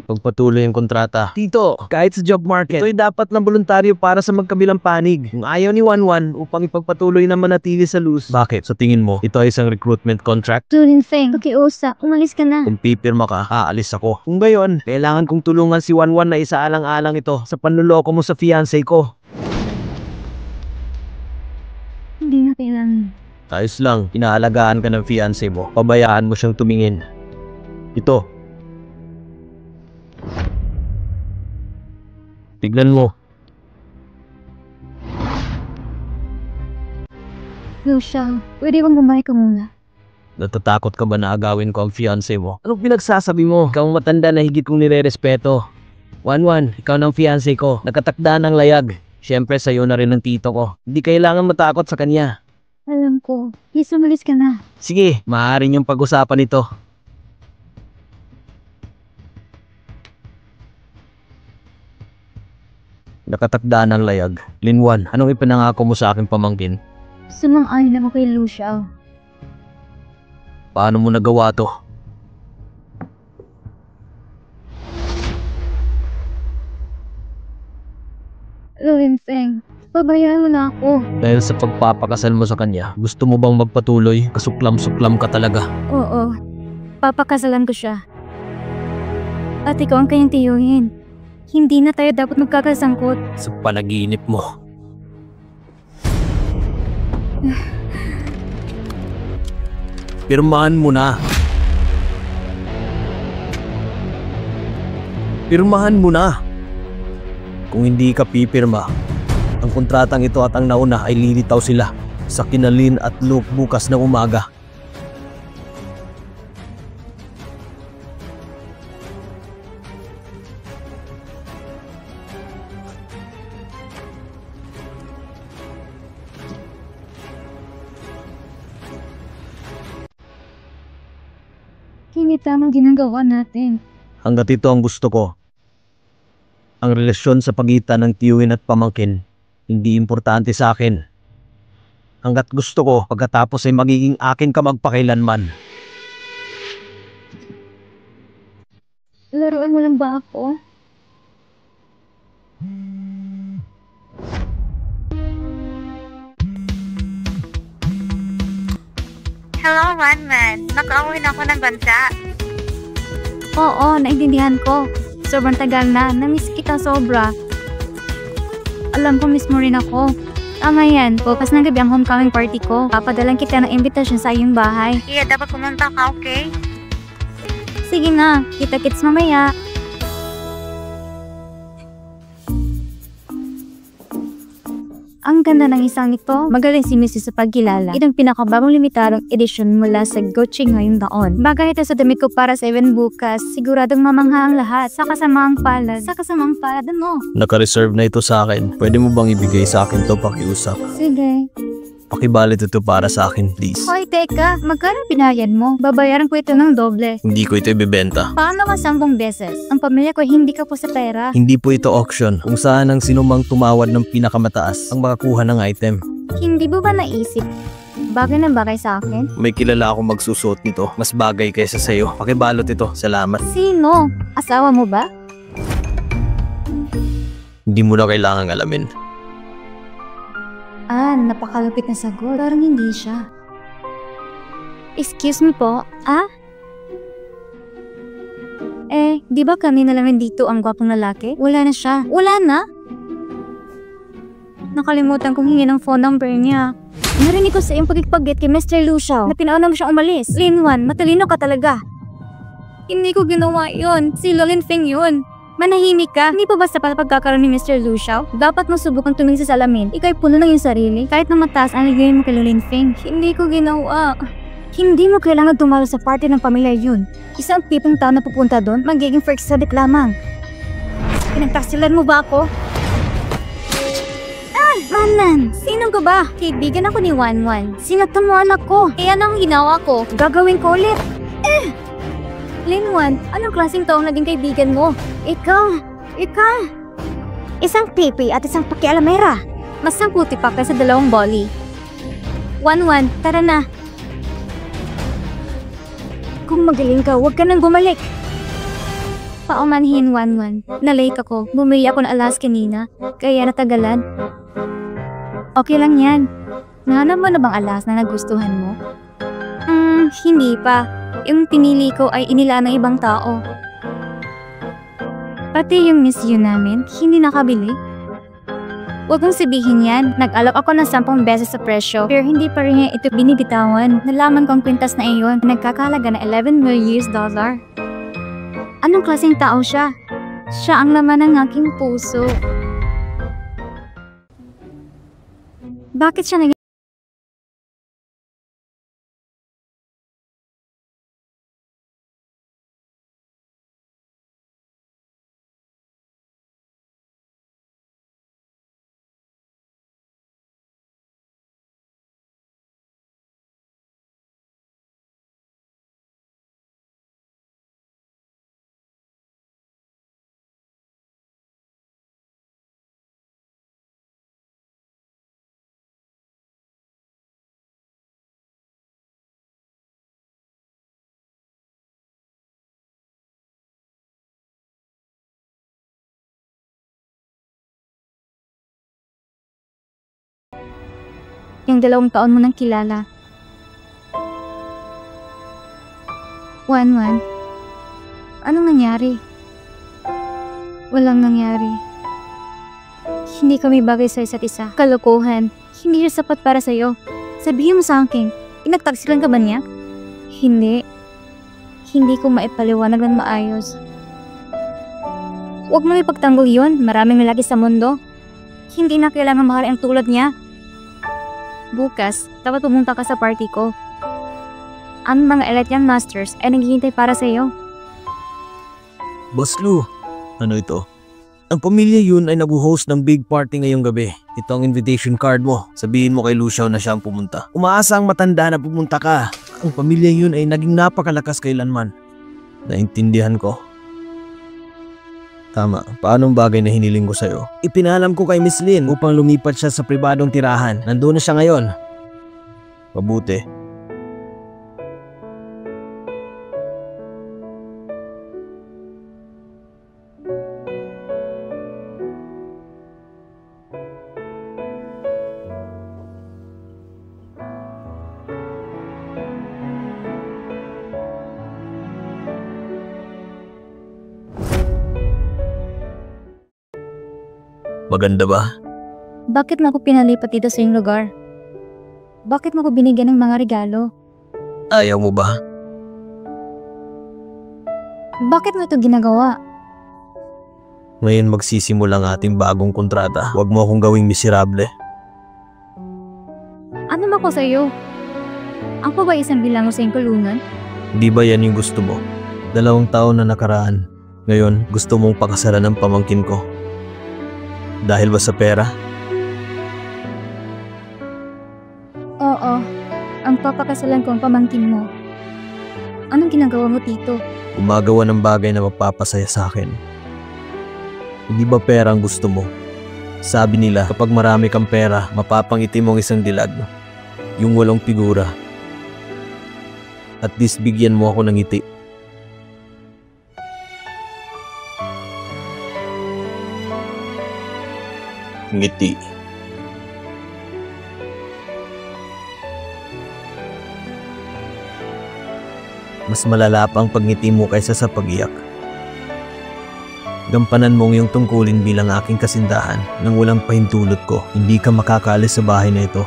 A: Ipagpatuloy ang kontrata. Tito, kahit sa job market, ito'y dapat na voluntaryo para sa magkabilang panig. Kung ayaw ni Wanwan upang ipagpatuloy na manatili sa Luz. Bakit? Sa tingin mo, ito ay isang recruitment contract?
B: Turin Feng, pakiusa, umalis ka na.
A: Kung pipirma ka, aalis ako. Kung gayon, kailangan kong tulungan si Wanwan na isaalang-alang ito sa panluloko mo sa fiancé ko.
B: Hindi na kailangan.
A: Ayos lang, inaalagaan ka ng fiancé mo. Pabayaan mo siyang tumingin. Ito. Tignan mo.
B: Lucia, pwede bang bumalik ka muna?
A: Natatakot ka ba na agawin ko ang fiancé mo? Anong pinagsasabi mo? Ikaw ang matanda na higit kong nirerespeto. Wanwan, ikaw ng fiancé ko. Nakatakda ng layag. Siyempre sa'yo na rin ng tito ko. Hindi kailangan matakot sa kanya.
B: Alam ko. Please, umalis ka na.
A: Sige, maaari niyong pag-usapan ito. Nakatakda ng layag. Linwan, anong ipinangako mo sa aking pamangkin?
B: Sumang-ayon ako kay Lucia.
A: Paano mo nagawa to?
B: Turin Feng, pabayaan mo na ako.
A: Dahil sa pagpapakasal mo sa kanya, gusto mo bang magpatuloy? Kasuklam-suklam ka talaga.
B: Oo, papakasalan ko siya. At ikaw ang kanyang tiyuhin. Hindi na tayo dapat magkakasangkot.
A: Sa panaginip mo. Pirmahan mo na. Pirmahan mo na. Kung hindi ka pipirma, ang kontratang ito at ang nauna ay lilitaw sila sa Kinalin at Luke bukas na umaga.
B: Hindi tamang ginagawa natin.
A: Hanggat ito ang gusto ko. Ang relasyon sa pagitan ng tiyuhin at pamangkin, hindi importante sa akin. Hanggat gusto ko, pagkatapos ay magiging akin ka magpakailanman.
B: Laruan mo lang ba ako?
D: Hello, One Man. Nakauwi na ako ng bansa.
B: Oo, naintindihan ko. Sobrang tagal na. Namiss kita sobra. Alam ko miss mo rin ako. Tama yan. Bukas ng gabi ang homecoming party ko. Papadalan kita ng invitation sa iyong bahay.
D: Kaya dapat pumunta ka, okay?
B: Sige na. Kita-kits mamaya. Ang ganda ng isang ito. Magaling si Mrs. sa pagkilala. Itong pinakabagong limitadong edisyon mula sa Gucci ngayong taon. Bagay ito sa damit ko para sa event bukas. Siguradong mamangha ang lahat. Sa kasamaang palad. Ano?
A: Naka-reserve na ito sa akin. Pwede mo bang ibigay sa akin to pakiusap?
B: Sige.
A: Pakibalit ito para sa akin, please.
B: Hoy, teka. Magkano binayad mo? Babayaran ko ito ng doble.
A: Hindi ko ito ibebenta.
B: Paano ka 10 beses? Ang pamilya ko hindi ka po sa pera.
A: Hindi po ito auction kung saan ang sinumang tumawad ng pinakamataas ang makakuha ng item.
B: Hindi mo ba naisip? Bagay na bagay sa akin?
A: May kilala akong magsusuot nito. Mas bagay kaysa sa'yo. Pakibalot ito. Salamat.
B: Sino? Asawa mo ba?
A: Hindi mo na kailangang alamin.
B: Napakalupit na sagot. Parang hindi siya. Excuse me po, di ba kami na lang nandito ang gwapong lalaki? Wala na siya. Wala na? Nakalimutan kong hingin ang phone number niya. Narinig ko sa iyong pagkikpagit kay Mr. Luciao na pinauna mo siyang umalis. Linwan, matalino ka talaga. Hindi ko ginawa yun. Si Lolin Feng yun. Manahimik ka. Hindi pa basta para pagkakaroon ni Mr. Luciao? Dapat mo subukang tumingin sa salamin. Ika'y puno ng iyong sarili. Kahit na mataas ang ligay mo kay Lolin Feng. Hindi ko ginawa. Hindi mo kailangan tumalo sa party ng pamilya yun. Isang tipong tao na pupunta doon, magiging for exhibit lamang. Pinagtaksilan mo ba ako? Manan! Sino ka ba? Kaibigan ako ni Wanwan. Sinaktan mo anak ko. Kaya ano ang ginawa ko? Gagawin ko ulit. Linwan, anong klaseng taong naging kaibigan mo? Ikaw! Isang pipi at isang pakialamera. Mas puti pa kaysa 2 boli. Wanwan, tara na. Kung magaling ka, huwag ka nang bumalik. Paumanhin, Wanwan. Na-late ako. Bumili ako ng alas kanina. Kaya natagalan. Okay lang yan. Nahanap mo na bang alas na nagustuhan mo? Hindi pa. Yung pinili ko ay inila ng ibang tao. Pati yung Miss You namin, hindi nakabili. Huwag mong sabihin yan. Nag-alok ako ng 10 beses sa presyo, pero hindi pa rin niya ito binibitawan. Nalaman kong kwintas na iyon, nagkakalaga ng $11 million. Anong klaseng tao siya? Siya ang laman ng aking puso. Bakit siya naging yung 2 taon mo nang kilala? Wanwan, anong nangyari? Walang nangyari. Hindi kami bagay sa isa't isa. Kalokohan. Hindi siya sapat para sa'yo. Sabihin mo sa akin, pinagtaksilan ka ba niya? Hindi. Hindi ko maipaliwanag ng maayos. Huwag mo ipagtanggol yun. Maraming lalaki sa mundo. Hindi na kailangan mahal ang tulad niya. Bukas, dapat pumunta ka sa party ko. Ang mga elite young masters ay naghihintay para sa iyo.
A: Boss Lou, ano ito? Ang pamilya yun ay nag-host ng big party ngayong gabi. Ito ang invitation card mo. Sabihin mo kay Luciao na siya ang pumunta. Umaasa ang matanda na pumunta ka. Ang pamilya yun ay naging napakalakas kailanman. Naintindihan ko. Tama, paanong bagay na hiniling ko sa'yo? Ipinalam ko kay Miss Lin upang lumipat siya sa pribadong tirahan. Nandun na siya ngayon. Mabuti. Maganda ba?
B: Bakit mo ako pinalipat dito sa iyong lugar? Bakit mo ako binigyan ng mga regalo?
A: Ayaw mo ba?
B: Bakit mo ito ginagawa?
A: Ngayon magsisimula ang ating bagong kontrata. Huwag mo akong gawing miserable.
B: ako sa'yo. Ako ba isang bilang mo sa iyong kulungan?
A: Di ba yan yung gusto mo? 2 taon na nakaraan. Ngayon, gusto mong pakasalan ng pamangkin ko. Dahil ba sa pera?
B: Oo, ang papakasalan ko ang pamangkin mo. Anong ginagawa mo, Tito?
A: Gumagawa ng bagay na magpapasaya sa akin. Hindi ba pera ang gusto mo? Sabi nila, kapag marami kang pera, mapapangitim mong isang dilag. Yung walang figura. At least bigyan mo ako ng ngiti. Ngiti. Mas malala pa ang pagngiti mo kaysa sa pag-iyak. Gampanan mong iyong tungkulin bilang aking kasindahan nang walang pahintulot ko, hindi ka makakaalis sa bahay na ito.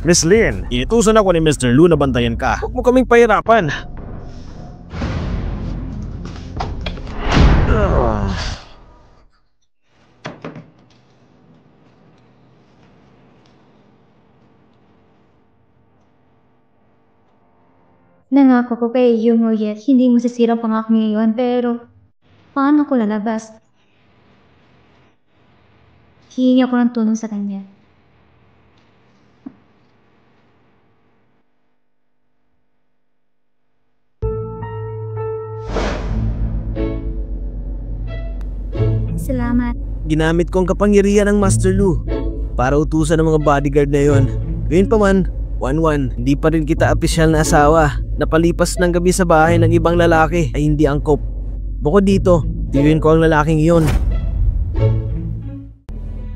E: Miss Lynn, inutusan ako ni Mr. Lu na bantayan ka. Huwag mo kaming pahirapan.
B: Nangako ko kay Yumuyet, hindi mo sisirang pangako ngayon, pero paano ko lalabas? Hihingi ako ng tulong sa kanya. Salamat.
A: Ginamit ko ang kapangyarihan ng Master Lu para utusan ng mga bodyguard na yon. Gayun pa man, 1-1, hindi pa rin kita opisyal na asawa. Napalipas ng gabi sa bahay ng ibang lalaki ay hindi angkop. Bukod dito, tiyuhin ko ang lalaking iyon.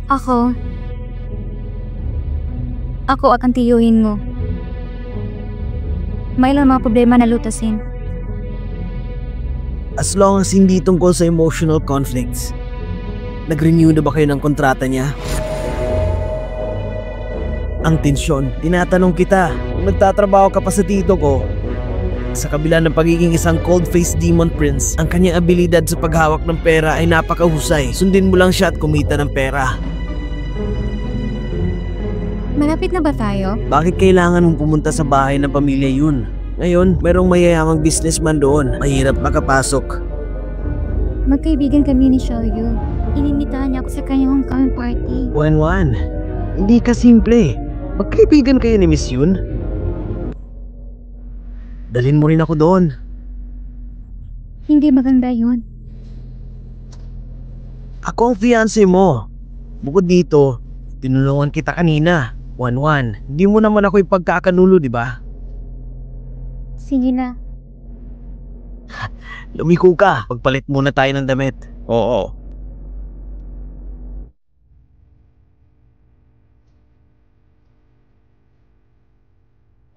B: Ako akan tiyuhin mo. May lang mga problema na lutasin.
A: As long as hindi tungkol sa emotional conflicts. Nag-renew na ba kayo ng kontrata niya? Ang tensyon, tinatanong kita, kung nagtatrabaho ka pa sa tito ko, sa kabila ng pagiging isang cold-faced demon prince, ang kanyang abilidad sa paghawak ng pera ay napakahusay. Sundin mo lang siya at kumita ng pera.
B: Malapit na ba tayo?
A: Bakit kailangan mong pumunta sa bahay ng pamilya yun? Ngayon, mayroong mayayamang businessman doon. Mahirap makapasok.
B: Magkaibigan kami ni Xiaoyu. Inimitahan niya ako sa kanyang homecoming party.
A: 1-1, hindi ka simple. Magkaibigan kayo ni Miss Yun? Dalhin mo rin ako doon.
B: Hindi maganda yun.
A: Ako ang fiancé mo. Bukod dito, tinulungan kita kanina. 1-1, hindi mo naman ako ipagkakanulo, di ba?
B: Sige na.
A: Lumiko ka. Pagpalit muna tayo ng damit.
E: Oo.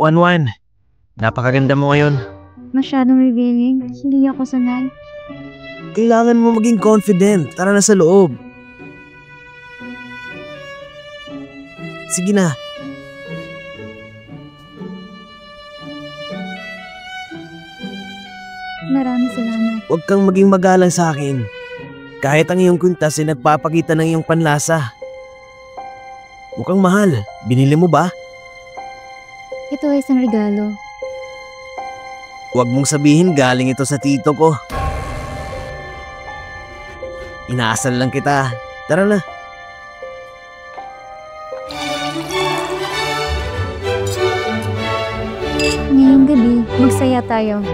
A: Wan, napakaganda mo ngayon.
B: Masyadong revealing. Hindi ako sanay.
A: Kailangan mo maging confident. Tara na sa loob. Sige na.
B: Maraming salamat.
A: Huwag kang maging magalang sa akin. Kahit ang iyong kwintas ay nagpapakita ng iyong panlasa. Mukhang mahal. Binili mo ba?
B: Ito ay isang regalo.
A: Huwag mong sabihin galing ito sa tito ko. Inaasal lang kita. Tara na.
B: Ngayong gabi, magsaya tayo.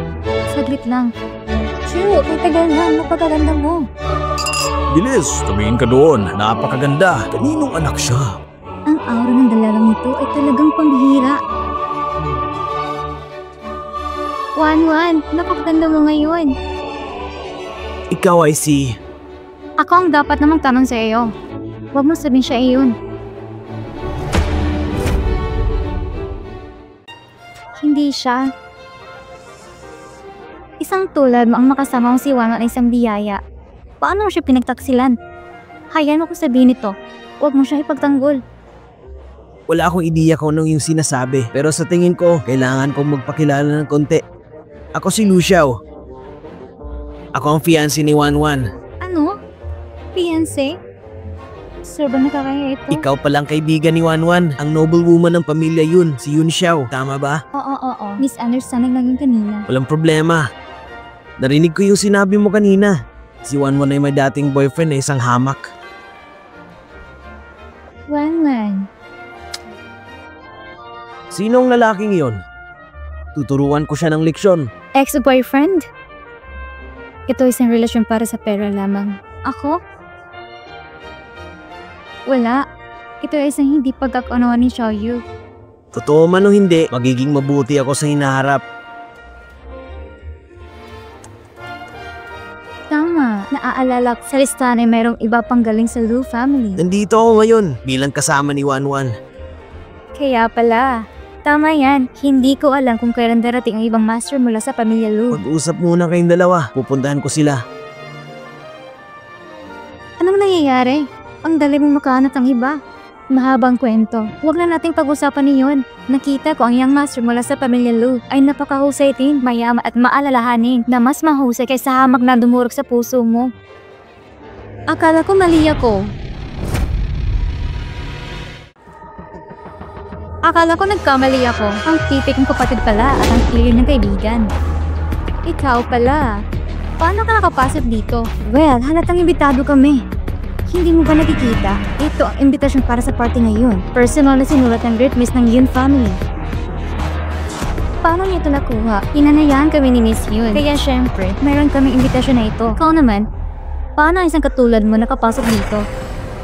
B: Saglit lang. Sure, may tagal na. Napakaganda mo.
E: Bilis, tumingin ka doon. Napakaganda. Kaninong anak siya?
B: Ang aura ng dalagang ito ay talagang pambihira. 1-1, napakaganda mo ngayon.
A: Ikaw ay si...
B: Ako ang dapat namang tanong sa iyo. Huwag mo sabihin siya iyon. Hindi siya. Isang tulad mo ang makasama kong si Wan ay isang biyaya. Paano mo siya pinagtaksilan? Hayaan mo kong sabihin ito. Huwag mo siya ipagtanggol.
A: Wala akong ideya kung anong yung sinasabi. Pero sa tingin ko, kailangan kong magpakilala ng konti. Ako si Lu Xiao. Ako ang fiancé ni Wanwan.
B: Ano? Fiancé? Sir, ba nakakaya ito?
A: Ikaw palang kaibigan ni Wanwan. Ang noble woman ng pamilya Yun, si Yun Xiao. Tama ba?
B: Oo. Misunderstanding lang yun kanina.
A: Walang problema. Narinig ko yung sinabi mo kanina. Si Wanwan ay may dating boyfriend na isang hamak.
B: Wanwan.
A: Sinong lalaking yon? Tuturuan ko siya ng leksyon.
B: Ex-boyfriend? Ito isang relasyon para sa pera lamang. Ako? Wala. Ito ay isang hindi pagkakaunawan ni Xiaoyu.
A: Totoo man o hindi, magiging mabuti ako sa hinaharap.
B: Tama. Naaalala ko sa listahan ay mayroong iba pang galing sa Lu family.
A: Nandito ako ngayon bilang kasama ni Wanwan.
B: Kaya pala. Tama yan. Hindi ko alam kung kailan darating ang ibang master mula sa pamilya Lu.
A: Mag-usap muna kayong dalawa. Pupuntahan ko sila.
B: Anong nangyayari? Ang dali mong makahanap ng iba. Mahabang kwento. Huwag na nating pag-usapan niyon. Nakita ko ang young master mula sa pamilya Lu ay napakahusay din, mayaman at maalalahanin na mas mahusay kaysa hamak na dumurog sa puso mo. Akala ko mali ako. Akala ko nagkamali ako. Ang tipik ng kapatid pala at ang clear ng kaibigan. Ikaw pala. Paano ka nakapasok dito? Well, halatang imbitado kami. Hindi mo ba nakikita? Ito ang imbitasyon para sa party ngayon. Personal na sinulat ng Great Miss ng Yun family. Paano niyo ito nakuha? Inanayahan kami ni Miss Yun. Kaya syempre, mayroon kaming imbitasyon na ito. Ikaw naman, paano isang katulad mo nakapasok dito?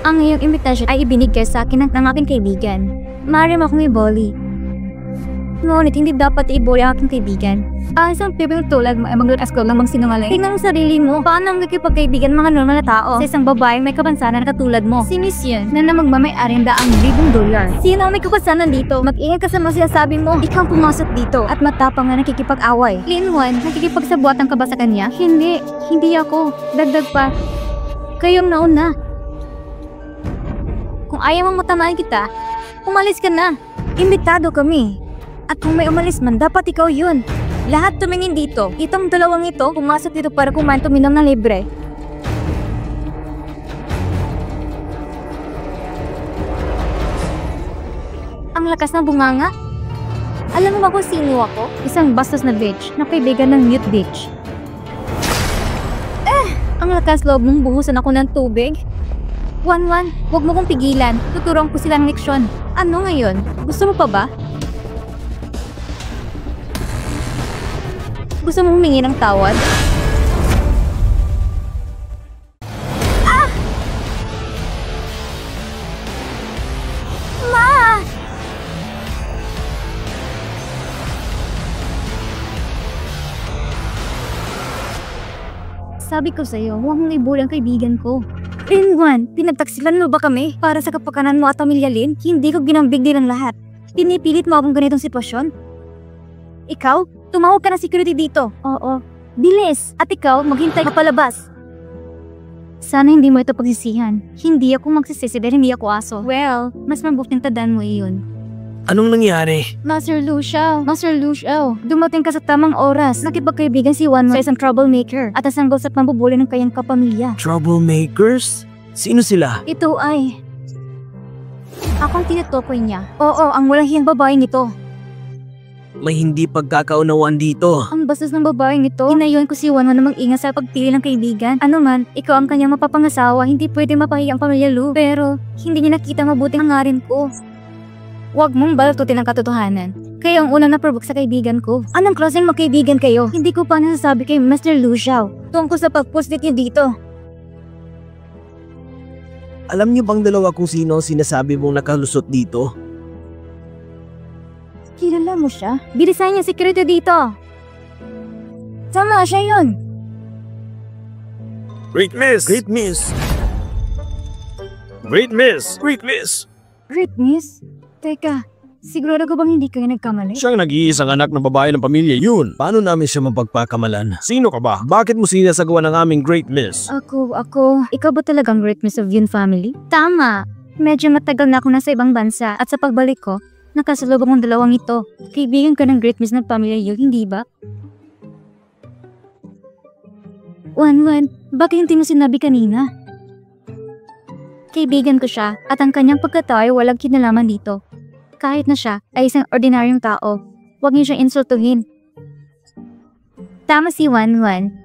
B: Ang iyong imbitasyon ay ibinigay sa akin ng aking kaibigan. Maaari mo akong iboli. Ngunit hindi dapat iboli ang aking kaibigan. Ang isang piping tulad mo ay maglutas ko lang sinungaling. Tingnan mo sarili mo. Paano ang nakikipagkaibigan mga normal na tao sa isang babaeng may kapansanan na katulad mo? Si Miss Yun na magmamayari ng $1,000,000. Sino ang may kapansanan dito? Mag-ingat ka sa mga sinasabi mo. Ikaw pumasok dito at matapang na nakikipag-away. Linwan, nakikipagsabuatan ka ba sa kanya? Hindi ako. Dagdag pa. Kayong nauna. Kung ayaw mong matamaan kita, umalis ka na. Imbitado kami. At kung may umalis man, dapat ikaw yun. Lahat tumingin dito. Itong dalawang ito, pumasok dito para kumain tuminom ng libre. Ang lakas ng bunganga. Alam mo ba kung sino ako? Isang bastos na bitch, na kaibigan ng mute bitch. Ang lakas loob mong buhusan ako ng tubig. Wanwan, huwag mo kong pigilan. Tuturuan ko sila ng leksyon. Ano ngayon? Gusto mo pa ba? Gusto mo humingi ng tawad? Ma! Sabi ko sa'yo, huwag mong ibuli ang kaibigan ko. Rinwan, pinagtaksilan mo ba kami para sa kapakanan mo at pamilya Lin? Hindi ko ginambig din ang lahat. Pinipilit mo akong ganitong sitwasyon? Ikaw? Tumawag ka ng security dito. Oo. Bilis! At ikaw, maghintay ka palabas. Sana hindi mo ito pagsisihan. Hindi ako magsisisi dahil hindi ako aso. Well, mas mabuting tandaan mo iyon.
A: Anong nangyari?
B: Master Lu Xiao, dumating ka sa tamang oras. Nakipagkaibigan si Wanwan sa isang troublemaker at nasanggol sa pambubuli ng kanyang kapamilya.
A: Troublemakers? Sino sila?
B: Ito ay... Akong tinutukoy niya. Oo, ang walang hiyang babaeng ito.
A: May hindi pagkakaunawaan dito.
B: Ang bastos ng babaeng ito. Hinayon ko si Wanwan na mag-ingat sa pagpili ng kaibigan. Ano man, ikaw ang kanyang mapapangasawa, hindi pwede mapahiya ang pamilya Lu. Pero, hindi niya nakita mabuting hangarin ko. Huwag mong balatutin ang katotohanan. Kayo ang unang naprovoke sa kaibigan ko. Anong klaseng magkaibigan kayo? Hindi ko pa nasasabi kay Mr. Lu Xiao tungkol sa pag-post niyo dito.
A: Alam niyo bang dalawa kung sino ang sinasabi mong nakalusot dito?
B: Kilala mo siya? Bilisan niya security dito. Tama, siya yun.
E: Great Miss! Great Miss! Great Miss! Great Miss!
B: Great Miss? Teka, sigurado ko bang hindi kayo nagkamali?
E: Siyang nag-iisang anak ng babae ng pamilya Yun.
A: Paano namin siya mapagpakamalan?
E: Sino ka ba? Bakit mo sinasagawa ng aming Great Miss?
B: Ako. Ikaw ba talagang Great Miss of Yun family? Tama. Medyo matagal na ako nasa ibang bansa at sa pagbalik ko, nakasalubong ang dalawang ito. Kaibigan ka ng Great Miss ng pamilya Yun, hindi ba? Wanwan, bakit hindi mo sinabi kanina? Kaibigan ko siya at ang kanyang pagkatao ay walang kinalaman dito. Kahit na siya ay isang ordinaryong tao, huwag niyo siyang insultuhin. Tama si Wanwan.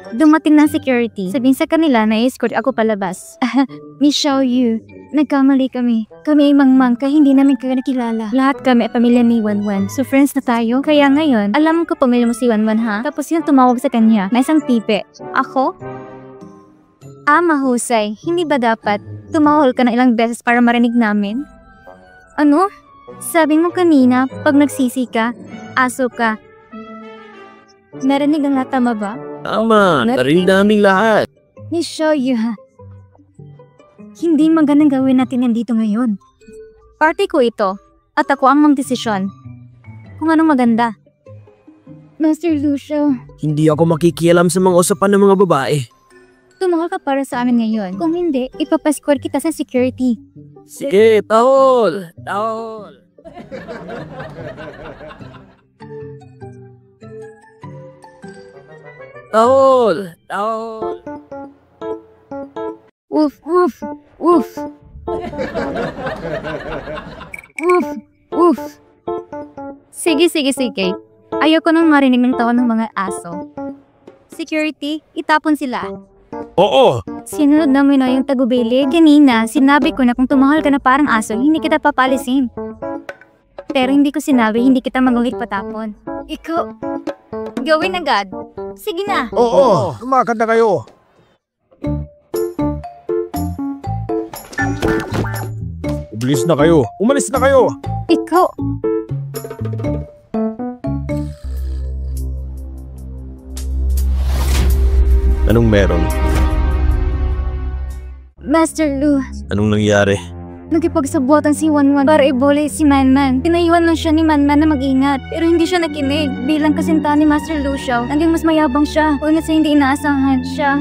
B: Dumating ng security. Sabihin sa kanila na i-escort ako palabas. Miss Xiaoyu, nagkamali kami. Kami ay mangmang kaya hindi namin kayo nakilala. Lahat kami ay pamilya ni Wanwan. So friends na tayo. Kaya ngayon, alam ko pamilya mo si Wanwan ha? Tapos yun tumawag sa kanya na isang tipe. Ako? Mahusay. Hindi ba dapat tumawag ka na ilang beses para marinig namin? Ano? Sabi mo kanina, pag nagsisi ka, aso ka. Narinig ang lahat, tama ba?
A: Tama, narinig naming lahat.
B: Miss Xiaoyu ha. Hindi magandang gawin natin yan dito ngayon. Party ko ito, at ako ang magdesisyon. Kung anong maganda. Master Lucio,
A: Hindi ako makikialam sa mga usapan ng mga babae.
B: tumawag ka para sa amin ngayon. Kung hindi, ipapascore kita sa security.
A: Sige, tahol! Tahol! Tahol! Tahol!
B: Woof, woof, woof. Woof, woof. Sige. Ayoko nang marinig ng tawa ng mga aso. Security, itapon sila.
E: Oo!
B: Sinunod namin na yung tagubili. Kanina, sinabi ko na kung tumahol ka na parang aso, hindi kita papalisin. Pero hindi ko sinabi, hindi kita magulit patapon. Ikaw, gawin agad. Sige na.
E: Oo! Lumakad na kayo! Umalis na kayo! Umalis na kayo!
B: Ikaw.
A: Anong meron?
B: Master Lu,
A: Anong nangyari?
B: nagkipagsabuatan si Wanwan para ibuli si Manman. Pinayuhan lang siya ni Manman na mag-ingat, pero hindi siya nakinig. Bilang kasintahan ni Master Lu Xiao, naging mas mayabang siya. Una sa hindi inaasahan siya.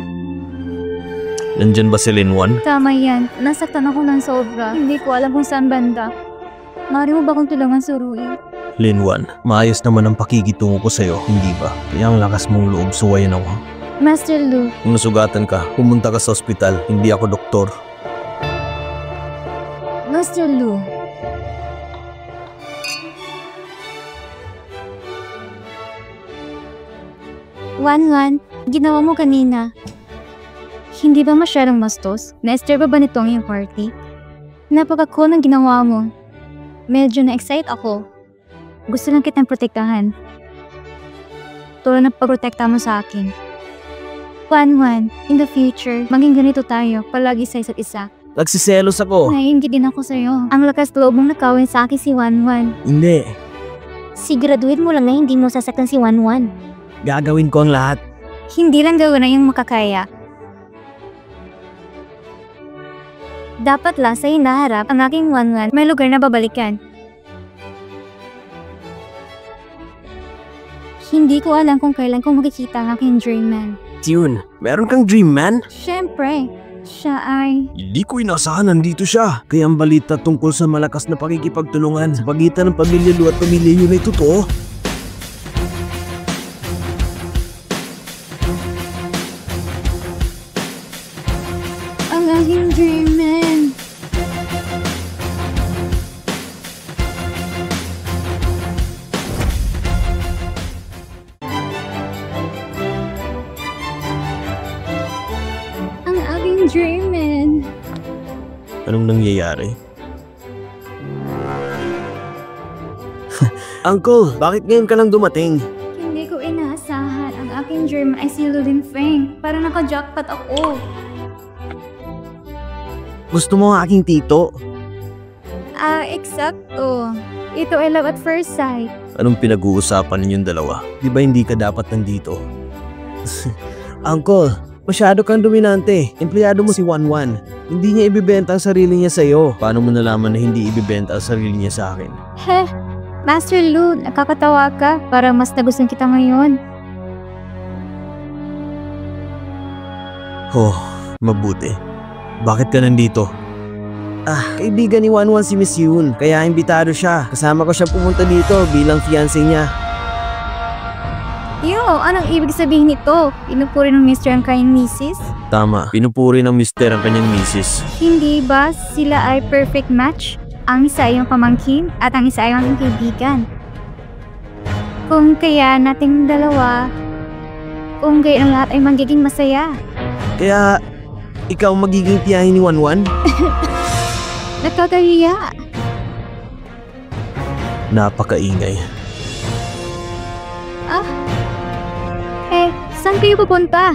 A: Nandyan ba si Linwan?
B: Tama yan, nasaktan ako ng sobra. Hindi ko alam kung saan banda. Maaari mo ba akong tulungan suruin?
A: Linwan, maayos naman ang pakikitungo ko sa'yo, hindi ba? Kaya ang lakas mong loob, suwayan ako.
B: Master Lu,
A: Kung nasugatan ka, pumunta ka sa ospital, hindi ako doktor.
B: Master Lu. Wanwan, ginawa mo kanina. Hindi ba masyadong mastos? Na-disturb ba nito ang iyong party? Napaka-cool ng ginawa mo. Medyo na-excite ako. Gusto lang kitang protektahan. Tulad ng pagprotekta mo sa akin. Wanwan, in the future, maging ganito tayo, palagi sa isa't isa.
A: Nagsiselos ako.
B: Naiingit din ako sa'yo. Ang lakas loob mong nakawin sa akin si Wanwan.
A: Hindi.
B: Siguraduhin mo lang na hindi mo sasaktan si Wanwan.
A: Gagawin ko ang lahat.
B: Hindi lang gawin na yung makakaya. Dapat lang sa hinaharap ang aking Wanwan may lugar na babalikan. Hindi ko alam kung kailan ko makikita ang aking dream man.
A: Tune, meron kang dream man?
B: Siyempre, siya ay...
E: Hindi ko inasahan nandito siya.
A: Kaya ang balita tungkol sa malakas na pakikipagtulungan sa pagitan ng pamilya Lu at pamilya Yun ay totoo.
B: Ang aking dream man. Ang aking dream man.
A: Anong nangyayari? Uncle, bakit ngayon ka lang dumating?
B: Hindi ko inaasahan. Ang aking dream ay si Lulin Feng. Para naka-jackpot ako.
A: Gusto mo ang aking tito?
B: Eksakto. Ito ay love at first sight.
A: Anong pinag-uusapan ninyong dalawa? Di ba hindi ka dapat nandito? Uncle, masyado kang dominante. Empleyado mo si Wanwan. Hindi niya ibibenta ang sarili niya sa'yo. Paano mo nalaman na hindi ibibenta ang sarili niya sa akin?
B: Heh, Master Lu, nakakatawa ka. Parang mas nagustuhan kita ngayon.
A: Oh, mabuti. Bakit ka nandito? Kaibigan ni Wanwan si Miss Yoon. Kaya imbitado siya. Kasama ko siya pumunta dito bilang fiancé niya.
B: Yo, anong ibig sabihin nito? Pinupuri ng Mr. ang kanyang misis?
A: Tama, pinupuri ng mister ang kanyang misis.
B: Hindi ba sila ay perfect match? Ang isa ay iyong pamangkin at ang isa ay ang kaibigan. Kung kaya nating dalawa, kung gayon ang lahat ay magiging masaya.
A: Kaya, ikaw magiging tiyahin ni Wanwan?
B: Nakakahiya.
A: Napakaingay.
B: Saan kayo pupunta?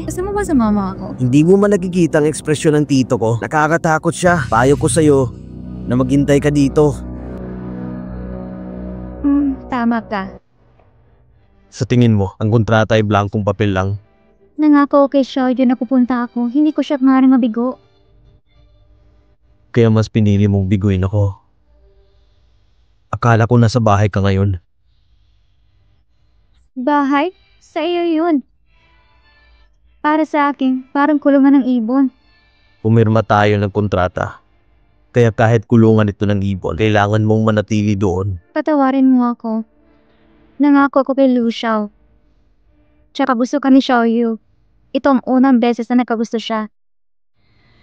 B: Gusto mo ba sumama ako?
A: Hindi mo man nakikita ang ekspresyon ng tito ko. Nakakatakot siya. Payo ko sa'yo na maghintay ka dito.
B: Tama ka.
A: Sa tingin mo, ang kontrata ay blankong papel lang.
B: Nangako kay Xiaoyu na pupunta ako. Hindi ko siya maaaring mabigo.
A: Kaya mas pinili mong biguin ako. Akala ko nasa bahay ka ngayon.
B: Bahay? Sa iyo yun. Para sa akin, parang kulungan ng ibon.
A: Pumirma tayo ng kontrata. Kaya kahit kulungan ito ng ibon, kailangan mong manatili doon.
B: Patawarin mo ako. Nangako ako kay Lu Xiao. Tsaka gusto ka ni Xiaoyu. Ito ang unang beses na nagkagusto siya.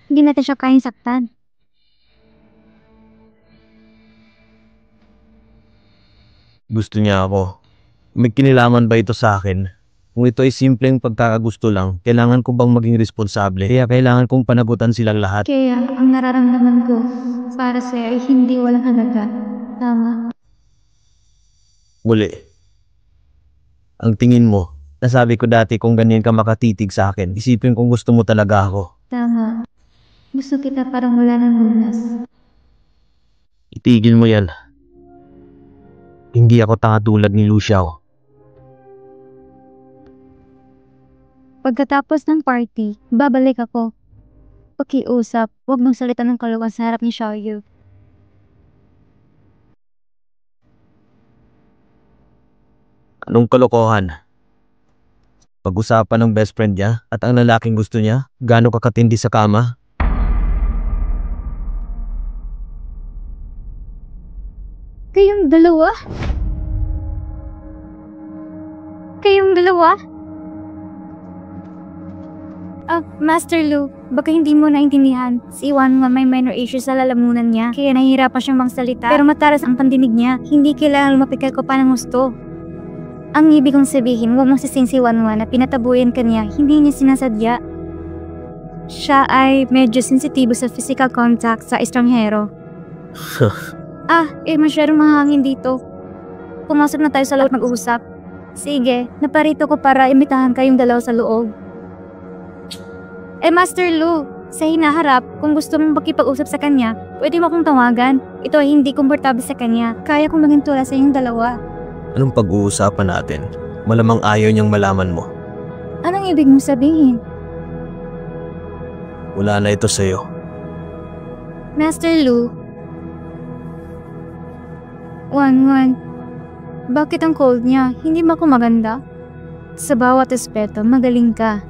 B: Hindi natin siya kayang saktan.
A: Gusto niya ako. May kinalaman ba ito sa akin? Kung ito ay simpleng pagkakagusto lang, kailangan ko bang maging responsable? Kaya kailangan kong panagutan silang lahat.
B: Kaya ang nararamdaman ko para sa'yo ay hindi walang halaga. Tama.
A: Muli. Ang tingin mo, nasabi ko dati kung ganyan ka makatitig sa akin, isipin kung gusto mo talaga ako.
B: Tama. Gusto kita parang wala ng lunas.
A: Itigil mo yan. Hindi ako tanga tulad ni Lu Xiao.
B: Pagkatapos ng party, babalik ako. Pakiusap, huwag mong salita ng kaluwan sa harap ni Xiaoyu.
A: Anong kalokohan? Pag-usapan ng best friend niya at ang lalaking gusto niya, gaano kakatindi sa kama?
B: Kayong dalawa? Kayong dalawa? Master Lu, baka hindi mo naintindihan. Si Wanwan may minor issue sa lalamunan niya, kaya nahihirapan siyang magsalita. Pero mataras ang pandinig niya, hindi kailangan lumapit ko pa ng gusto. Ang ibig kong sabihin, huwag mong sisihin si Wanwan na pinatabuyan ka niya, hindi niya sinasadya. Siya ay medyo sensitibo sa physical contact sa estranghero. Masyadong mahangin dito. Pumasok na tayo sa loob mag-uusap. Sige, naparito ko para imitahan kayong dalawa sa loob. Master Lu, sa hinaharap, kung gusto mong makipag-usap sa kanya, pwede mo akong tawagan. Ito ay hindi komportable sa kanya. Kaya kong maging tula sa inyong dalawa.
A: Anong pag-uusapan natin? Malamang ayaw niyang malaman mo.
B: Anong ibig mong sabihin?
A: Wala na ito sa'yo.
B: Master Lu, Wanwan, bakit ang cold niya? Hindi ba ako maganda? Sa bawat aspeto, magaling ka.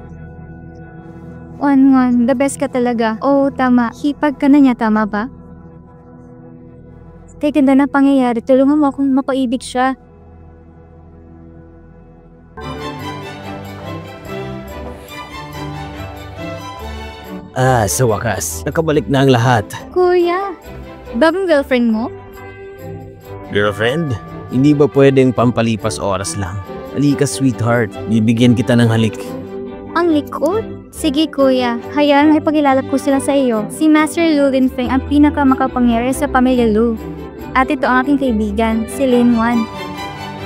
B: Wanwan, the best ka talaga. Oo, tama. Hipag ka na niya, tama ba? Kay ganda na pangyayari, tulungan mo akong mapaibig siya.
A: Sa wakas, nakabalik na ang lahat.
B: Kuya, bagong girlfriend mo?
A: Girlfriend? Hindi ba pwedeng pampalipas oras lang? Halika, sweetheart. Bibigyan kita ng halik.
B: Ang likod? Sige kuya, hayaan na ipagilala ko sila sa iyo. Si Master Lu Linfeng ang pinakamakapangyari sa pamilya Lu. At ito ang aking kaibigan, si Lin Wan.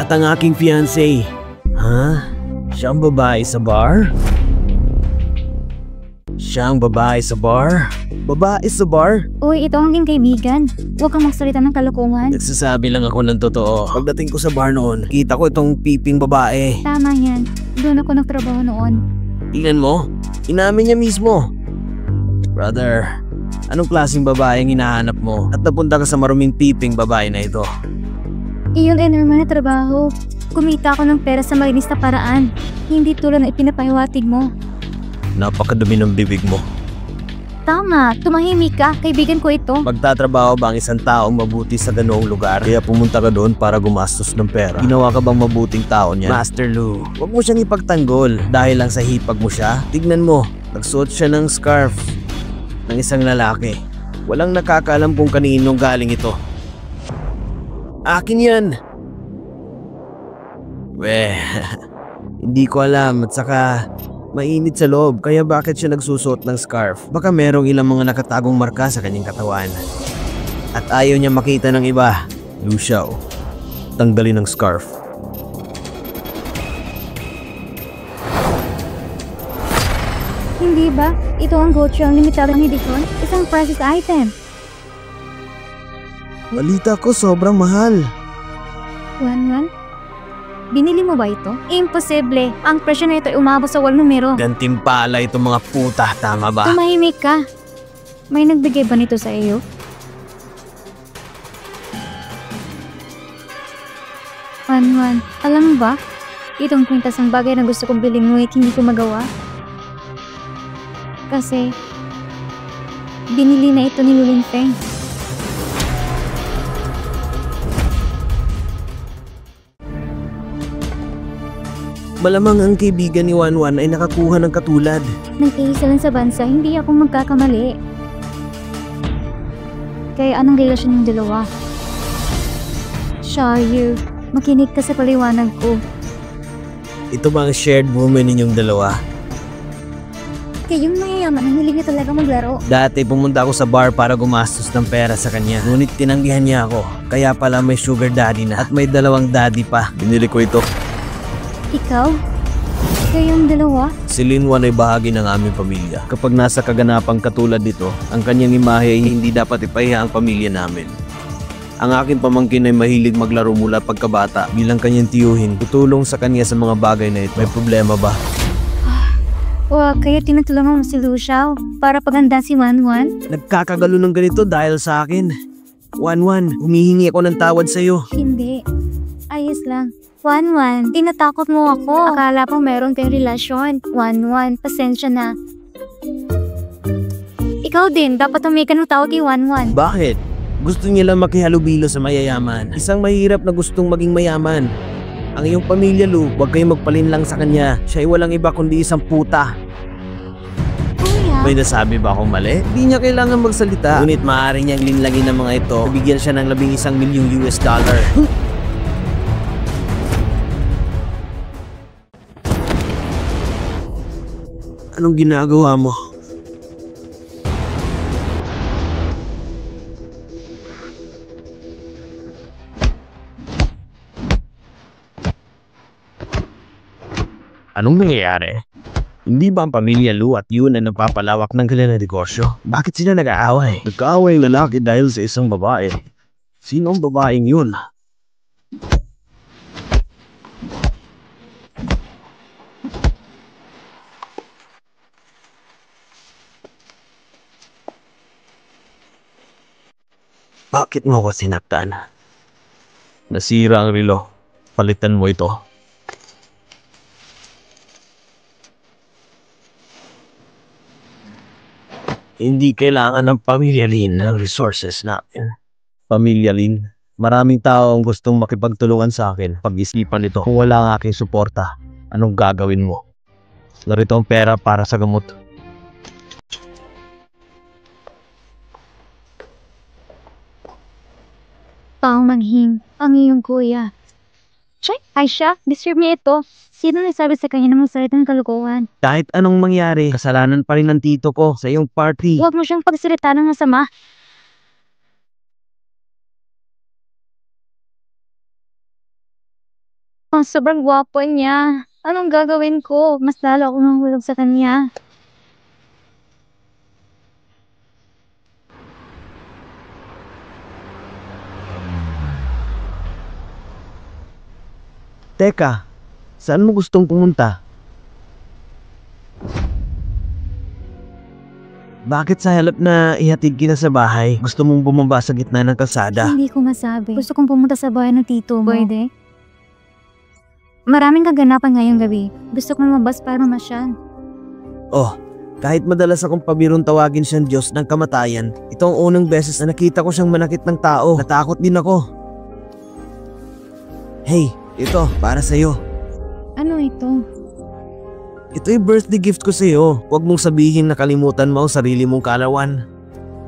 A: At ang aking fiancé. Ha? Siya ang babae sa bar? Siya ang babae sa bar? Babae sa bar?
B: Uy, ito ang aking kaibigan. Huwag kang magsalita ng kalokohan.
A: Nagsasabi lang ako ng totoo. Pagdating ko sa bar noon, kita ko itong piping babae.
B: Tama yan. Doon ako nagtrabaho noon.
A: Tingnan mo, inamin niya mismo. Brother, anong klaseng babae ang hinahanap mo? At napunta ka sa maruming piping babae na ito?
B: Iyon ay normal na trabaho. Kumita ako ng pera sa malinis na paraan. Hindi tulad na ipinapahiwatig mo.
A: Napakadumi ng bibig mo.
B: Tama, tumahimik ka. Kaibigan ko ito.
A: Magtatrabaho ba ang isang taong mabuti sa ganoong lugar? Kaya pumunta ka doon para gumastos ng pera. Ginawa ka bang mabuting tao niya? Master Lu, huwag mo siyang ipagtanggol. Dahil lang sa hipag mo siya. Tignan mo, nagsuot siya ng scarf ng isang lalaki. Walang nakakaalam kung kaninong galing ito. Akin yan! Weh, hindi ko alam at saka mainit sa loob, kaya bakit siya nagsusuot ng scarf? Baka merong ilang mga nakatagong marka sa kanyang katawan. At ayaw niya makita ng iba. Lu Xiao, tanggalin ang scarf.
B: Hindi ba? Ito ang Gochu ang limitadong edisyon? Isang precious item.
A: Balita ko sobrang mahal.
B: Wan? Binili mo ba ito? Imposible. Ang presyo na ito ay umabot sa 8 numero.
A: Gantimpala itong mga puta, tama ba?
B: Tumahimik ka. May nagbigay ba nito sa iyo? Wan, alam mo ba? Itong kwintas ang bagay na gusto kong bilhin ngunit hindi ko magawa. Kasi, binili na ito ni Lulin Feng.
A: Malamang ang kaibigan ni Wanwan ay nakakuha ng katulad.
B: Nag-iisa lang sa bansa, hindi ako magkakamali. Kaya anong relasyon ng dalawa? Xiaoyu, makinig ka sa paliwanag ko.
A: Ito ba ang shared woman ninyong dalawa?
B: Kayong mayayaman ang hiling niya talaga maglaro.
A: Dati pumunta ako sa bar para gumastos ng pera sa kanya. Ngunit tinanggihan niya ako. Kaya pala may sugar daddy na at may 2 daddy pa. Binili ko ito.
B: Ikaw? Kayong dalawa?
A: Si Linwan ay bahagi ng aming pamilya. Kapag nasa kaganapang katulad nito, ang kanyang imahe ay hindi dapat ipahiya ang pamilya namin. Ang aking pamangkin ay mahilig maglaro mula pagkabata. Bilang kanyang tiyuhin, tutulong sa kanya sa mga bagay na ito. May problema ba?
B: Kaya tinutulungan mo si Lu Xiao para paganda si Wanwan?
A: Nagkakagalo ng ganito dahil sa akin. Wanwan, humihingi ako ng tawad sa'yo.
B: Hindi. Ayos lang. Wanwan, tinatakot mo ako. Akala ko meron kayong relasyon. Wanwan, pasensya na. Ikaw din, dapat humiga ng tawag kay Wanwan.
A: Bakit? Gusto niya lang makihalubilo sa mayayaman. Isang mahirap na gustong maging mayaman. Ang iyong pamilya, Lu, huwag kayong magpalinlang sa kanya. Siya ay walang iba kundi isang puta.
B: Kuya,
A: May nasabi ba akong mali? Hindi niya kailangan magsalita. Ngunit maaari niyang linlangin ng mga ito. Bigyan siya ng $11 million. Anong ginagawa mo? Anong nangyayari? Hindi ba ang pamilya Lu at Yun ang napapalawak ng kanilang negosyo? Bakit sila nag-aaway? Nag-aaway ang lalaki dahil sa isang babae. Sino ang babaeng yun? Bakit mo ko sinaktan? Nasira ang relo. Palitan mo ito. Hindi kailangan ng pamilya Lin ng resources natin. Pamilya Lin, maraming tao ang gustong makipagtulungan sa akin. Pag-isipan nito, kung wala ang aking suporta, anong gagawin mo? Narito ang pera para sa gamot.
B: Paumanghing ang iyong kuya. Chay, Aisha, deserve niya ito. Sino nagsabi sa kanya ng magsalita ng kalokohan?
A: Kahit anong mangyari, kasalanan pa rin ng tito ko sa iyong party.
B: Huwag mo siyang pagsalita ng masama. Ang sobrang gwapo niya. Anong gagawin ko? Mas lalo akong nahulog sa kanya.
A: Teka, saan mo gustong pumunta? Bakit sa halap na ihatid kita sa bahay, gusto mong bumaba sa gitna ng kalsada?
B: Hindi ko masabi. Gusto kong pumunta sa bahay ng tito mo. Pwede? Maraming kaganapan ngayong gabi. Gusto kong lumabas para mamasyal.
A: Oh, Kahit madalas akong pabirong tawagin siyang Diyos ng kamatayan, ito ang unang beses na nakita ko siyang manakit ng tao. Natakot din ako. Hey, ito, para sa'yo.
B: Ano ito?
A: Ito yung birthday gift ko sa'yo. Huwag mong sabihin na kalimutan mo ang sarili mong kaalawan.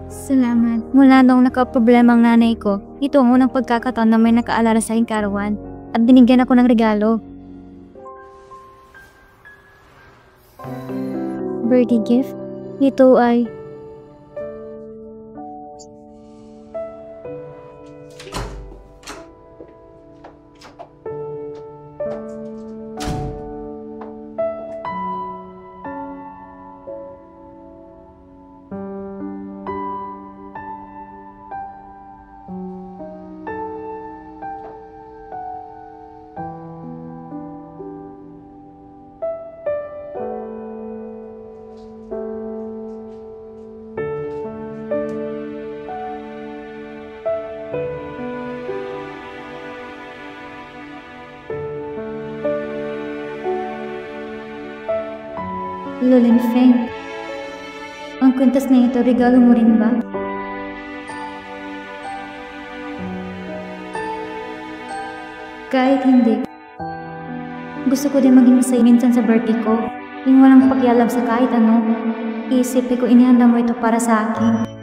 B: Salamat. Mula noong nakaproblema ang nanay ko, ito ang unang pagkakataon na may nakaalala sa aking karawan at binigyan ako ng regalo. Birthday gift? Ito ay... Lulin Feng. Ang kwintas na ito, regalo mo rin ba? Kahit hindi. Gusto ko din maging masaya minsan sa birthday ko. Yung walang pakialam sa kahit ano. Iisipin ko inihanda mo ito para sa akin.